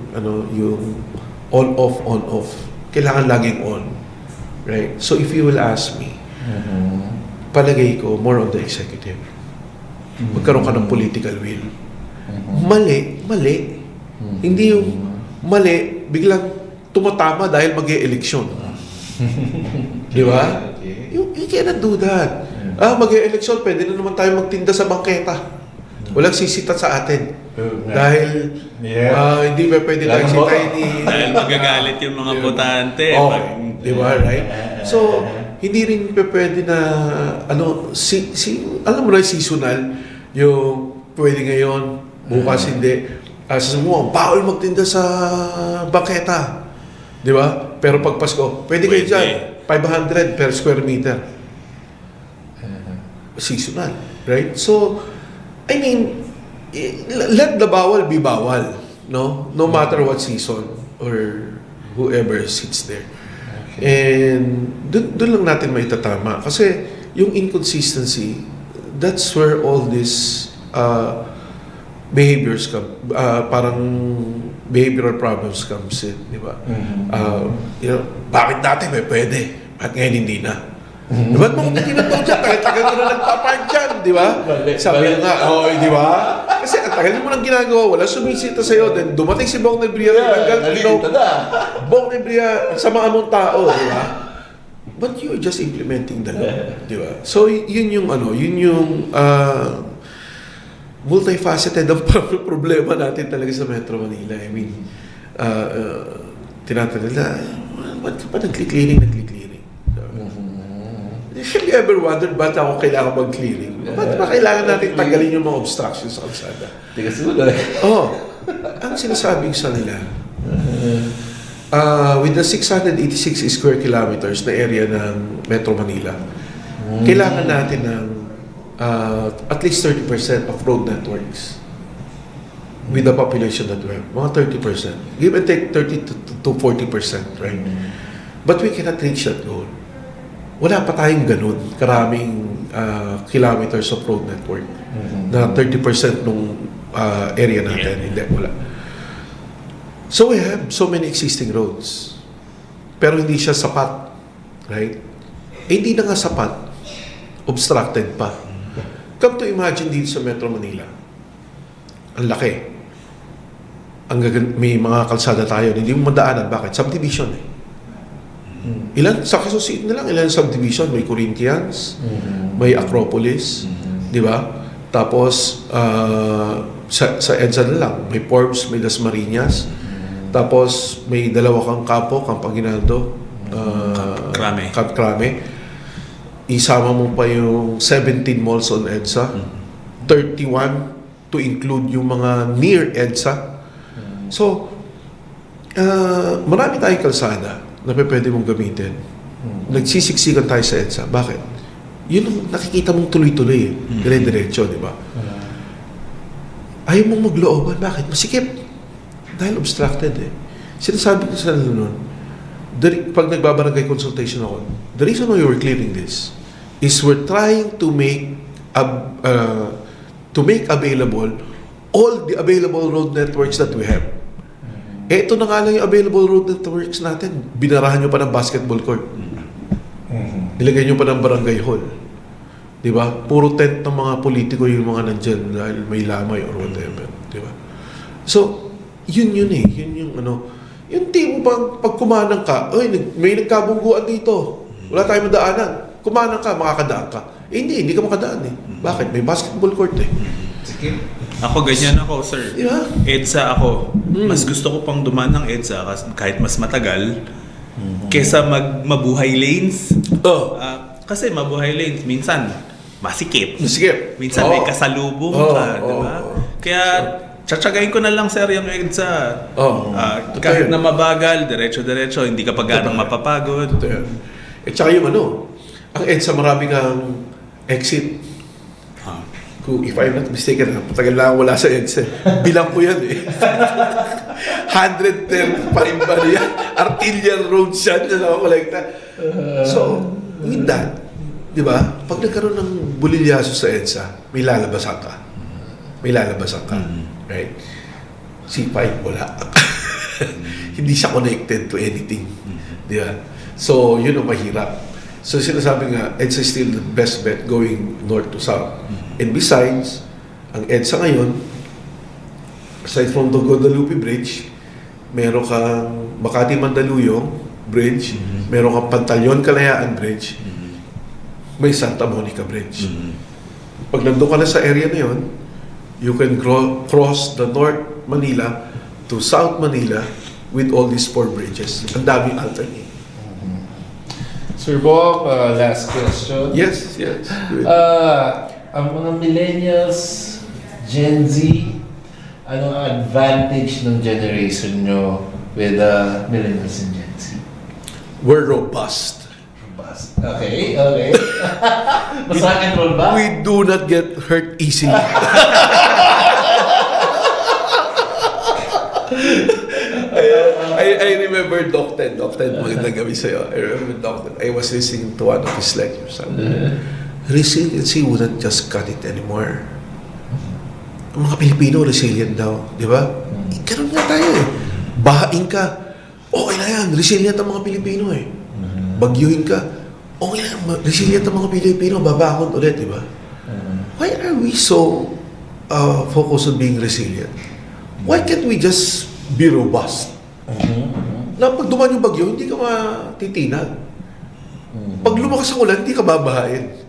yung on-off. Kailangan laging on. Right? So, if you will ask me, palagay ko, more on the executive. Magkaroon ka ng political will. Mali. Hindi yung mali, biglang tumatama dahil mag-e-eleksyon. Di ba? You cannot do that. Mag-e-eleksyon, pwede na naman tayo magtinda sa bangketa. Walang sisitat sa atin. Dahil hindi ba pwede tayo sitayin dahil magagalit yung mga botante. Di ba, right? So, hindi rin pwede na, alam mo na, seasonal, yung pwede ngayon, bukas hindi. Sasabihin mo, bawal magtinda sa bangketa. Di ba? Pero pag Pasko, pwede kayo dyan. 500 per square meter. Seasonal. Right? So, I mean, let the bawal be bawal. No matter what season or whoever sits there. And doon lang natin maitatama. Kasi yung inconsistency, that's where all these behaviors come, parang behavioral problems comes in, di ba? Bakit dati may pwede? Bakit ngayon hindi na? Ba't mo kung tinatawag dyan? Tagal ko na nagpapark dyan, di ba? Sabi nga, di ba? Kasi ang tagal mo nang ginagawa, wala sumisita sa'yo, then dumating si Bong Nebrija, Bong Nebrija, sa mga mong tao, di ba? But you're just implementing the law, di ba? So, yun yung multifaceted ang problema natin talaga sa Metro Manila. I mean, tinatanong nila, ba't ka pa nag-clearing? Have you ever wondered ba't ako kailangan mag-clearing? Ba't ba kailangan natin tanggalin yung mga obstructions sa kalsada? Ang sinasabing sa nila, with the 686 square kilometers na area ng Metro Manila, kailangan natin ng at least 30% of road networks with the population that we have. Mga 30%. Give and take 30 to 40%, right? But we cannot reach that goal. Wala pa tayong ganun, karaming kilometers of road network na 30% nung area natin. Hindi, wala. So we have so many existing roads. Pero hindi siya sapat. Right? Hindi na nga sapat. Obstructed pa. Come to imagine dito sa Metro Manila. Ang laki. May mga kalsada tayo. Hindi mo madaanan. Bakit? Subdivision eh. Ilan? Sa Quezon City na lang, ilan subdivision? May Corinthians, may Acropolis, di ba? Tapos, sa EDSA na lang, may Forbes, may Las Marinas, tapos may dalawa kang Campo, Campaginaldo, Camp Crame. Isama mo pa yung 17 malls on EDSA, 31 to include yung mga near EDSA. So, marami tayong kalsada na pwede mong gamitin. Nagsisiksikan tayo sa EDSA. Bakit? Yun ang nakikita mong tuloy-tuloy eh. Dire-diretso, di ba? Ayaw mong maglooban. Bakit? Masikip. Dahil obstructed eh. Sinasabi ko sa noon, pag nagbabarangay consultation ako, the reason why we're clearing this is we're trying to make available all the available road networks that we have. Ito na nga lang yung available road networks natin. Binarahan nyo pa ng basketball court. Nilagay nyo pa ng barangay hall. Diba? Puro tent ng mga politiko yung mga nandyan dahil may lamay or whatever. Diba? So, yun eh. Yun yung ano. Yung tipo pag kumanang ka, may nagkabungguan dito. Wala tayong madaanan. Kumanang ka, makakadaan ka. Hindi ka makadaan eh. Bakit? May basketball court eh. Sige. Ako ganyan ako, sir. Yeah. EDSA ako. Mas gusto ko pang dumaan ng EDSA kahit mas matagal kesa mabuhay lanes. Kasi mabuhay lanes, minsan masikip. Minsan may kasalubong ka, di ba? Kaya tsatsagayin ko na lang, sir, yung EDSA. Kahit na mabagal, diretso-diretso, hindi ka pa ganang mapapagod. Tsaka yung ang EDSA marami kang exit. If I'm not mistaken, patagal lang wala sa EDSA. Bilang ko yan eh. 135 ba yan? Artillery roads yan na nakakolekta. So, with that, di ba? Pag nagkaroon ng bulilyaso sa EDSA, may lalabasan ka. Right? C5, wala. Hindi siya connected to anything. Di ba? So, yun ang mahirap. So, sinasabi nga, EDSA is still the best bet going north to south. And besides, ang EDSA ngayon, aside from the Guadalupe Bridge, meron kang Makati-Mandaluyong Bridge, meron kang Pantalyon-Kalayaan Bridge, may Santa Monica Bridge. Pag nandun ka na sa area na yun, you can cross the North Manila to South Manila with all these 4 bridges. Ang daming alternate. Sir Bob, last question. Yes. Ang mga millennials, Gen Z, anong advantage ng generation nyo with millennials and Gen Z? We're robust. Okay. Mas rock and roll ba? We do not get hurt easily. I remember Doc Ted, magandang gabi sa'yo. I remember Doc Ted. I was listening to one of his lectures. Resiliency wouldn't just cut it anymore. Ang mga Pilipino, resilient daw. Di ba? Karoon nga tayo eh. Bahain ka. Okay na yan. Resilient ang mga Pilipino eh. Bagyuhin ka. Okay na yan. Resilient ang mga Pilipino. Babakon ulit, di ba? Why are we so focused on being resilient? Why can't we just be robust? Na pag duman yung bagyo, hindi ka matitinag. Pag lumakas ang ulan, hindi ka babahain.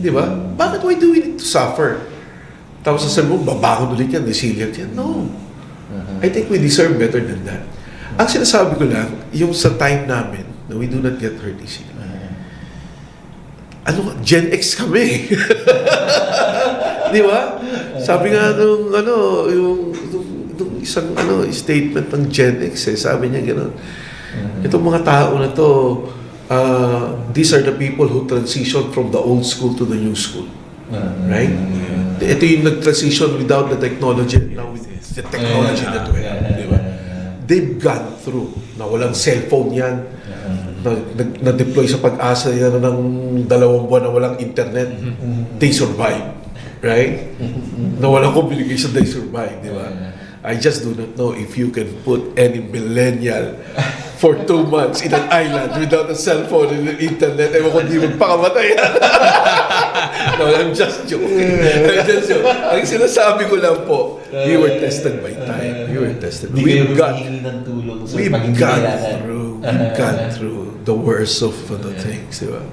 Di ba? Bakit why do we need to suffer? Tapos sasabi mo, babakon ulit yan, resilient yan. No. I think we deserve better than that. Ang sinasabi ko lang, yung sa time namin, na we do not get hurt easily. Gen X kami. Di ba? Sabi nga nung yung isang statement ng Gen X sabi niya gano'n. Itong mga tao na to, these are the people who transition from the old school to the new school. Right? Ito yung nag-transition without the technology. Now with the technology that we have. Di ba? They've gone through. Na walang cellphone yan. Na-deploy sa pag-asa yan ng 2 buwan na walang internet. They survive. Right? Na walang communication, they survive. Di ba? I just do not know if you can put any millennial for 2 months in an island without a cell phone and internet. Ewan ko di magpakamatay. No, I'm just joking. Ang sinasabi ko lang po, we were tested by time. We were tested. We've gone through the worst of the things. Diba?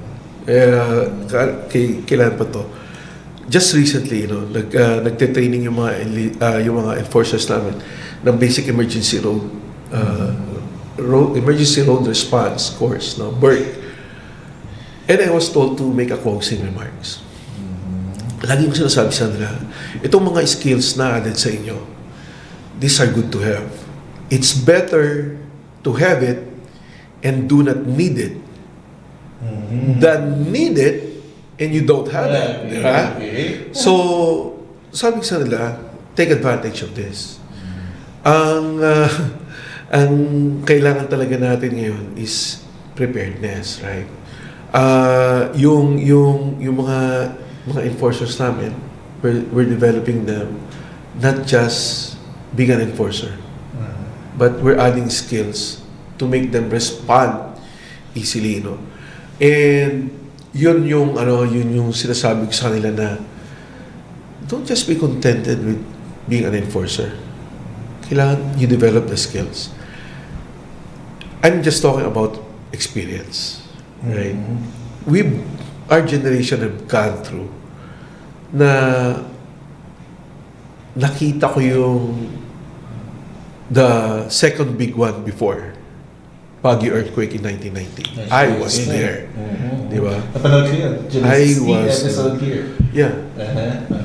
Kailan pa to? Just recently, nagte-training yung mga enforcers namin ng basic emergency road response course, BERT. And I was told to make a closing remarks. Lagi ko sinasabi sa nila, itong mga skills na added sa inyo, these are good to have. It's better to have it and do not need it than need it and you don't have it. Diba? So, sabi ko sa nila, take advantage of this. Ang kailangan talaga natin ngayon is preparedness, right? Yung mga enforcers namin, we're developing them not just being an enforcer, but we're adding skills to make them respond easily, And yun yung sinasabi ko sa kanila na don't just be contented with being an enforcer. Kailangan you develop the skills. I'm just talking about experience, right? Our generation have gone through na nakita ko yung the second big one before Baguio earthquake in 1990. I was there. Di ba? Napanood ko yun. I was episode here. Yeah.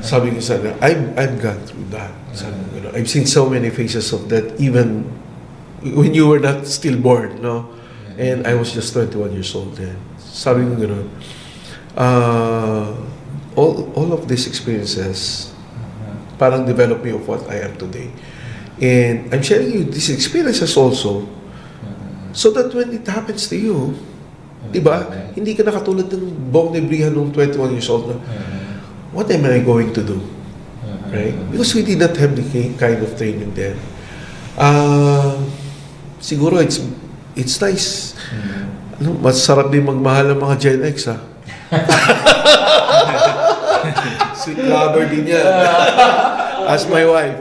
Sabi ko sana, I've gone through that. Sabi ko, I've seen so many faces of that even when you were not still born, And I was just 21 years old then. Sabi ko gano'n, all of these experiences parang develop me of what I am today. And I'm sharing you these experiences also so that when it happens to you, diba, hindi ka na katulad ng Bong Nebrija nung 21 years old na, what am I going to do? Right? Because we did not have the kind of training then. Siguro it's nice. Masarap din magmahal ng mga Gen X, ha? Sweet lover din yan. As my wife.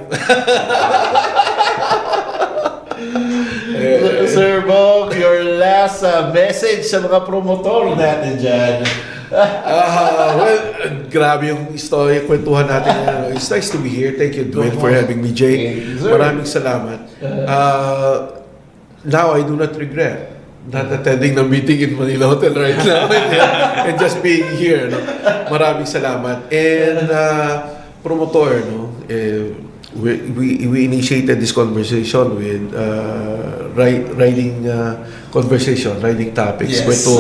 Sir Bong, your last message sa mga promotor natin dyan. Well, grabe yung story, kwentuhan natin. It's nice to be here. Thank you, Dwin, for having me, Jay. Maraming salamat. Now, I do not regret not attending the meeting in Manila Hotel right now and just being here. Maraming salamat. And promotor, we initiated this conversation with riding topics, Yes.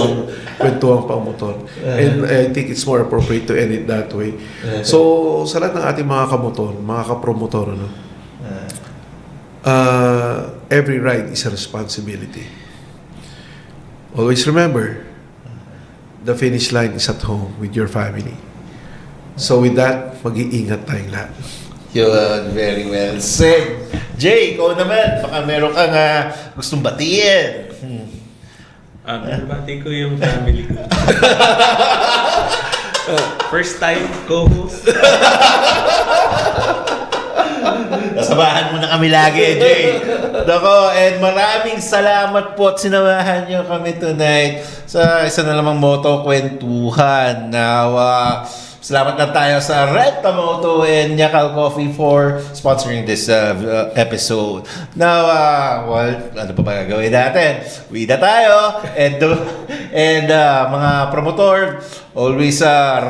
kwentuhang pang-motor. And I think it's more appropriate to end it that way. So, sa lahat ng ating mga kamotor, mga kapromotor, every ride is a responsibility. Always remember, the finish line is at home with your family. So with that, mag-iingat tayong lahat. Yun, very well said. Jay, ikaw naman, baka meron kang gustong batiin. Bati ko yung family ko. First time co-host. Nasamahan mo na kami lagi, Jay. Dako, and maraming salamat po at sinamahan nyo kami tonight sa isa na lamang moto kwentuhan. Now, Salamat na tayo sa Red Tomato and Yakal Coffee for sponsoring this episode. Now, well, ano pa ba gagawin natin? Uwi na tayo and mga promotor, always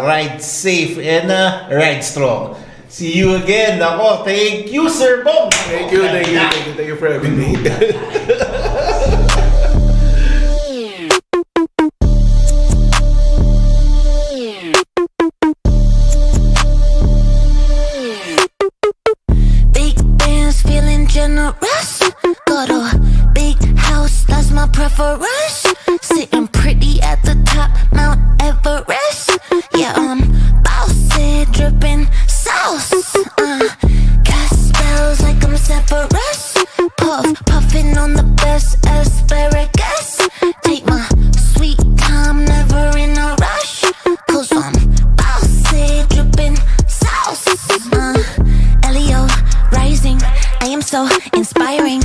ride safe and ride strong. See you again. Ako, thank you, Sir Bong. Thank you for having me. Big bands feeling generous. Got a big house, that's my preference. Sitting pretty at the top, Mount Everest. Yeah, I'm bossy, dripping sauce. Cast spells like I'm Severus. Puffing on the best asparagus. Take my sweet time, never in a rush. Cause I'm bossy, dripping sauce. Elio rising, I am so inspiring.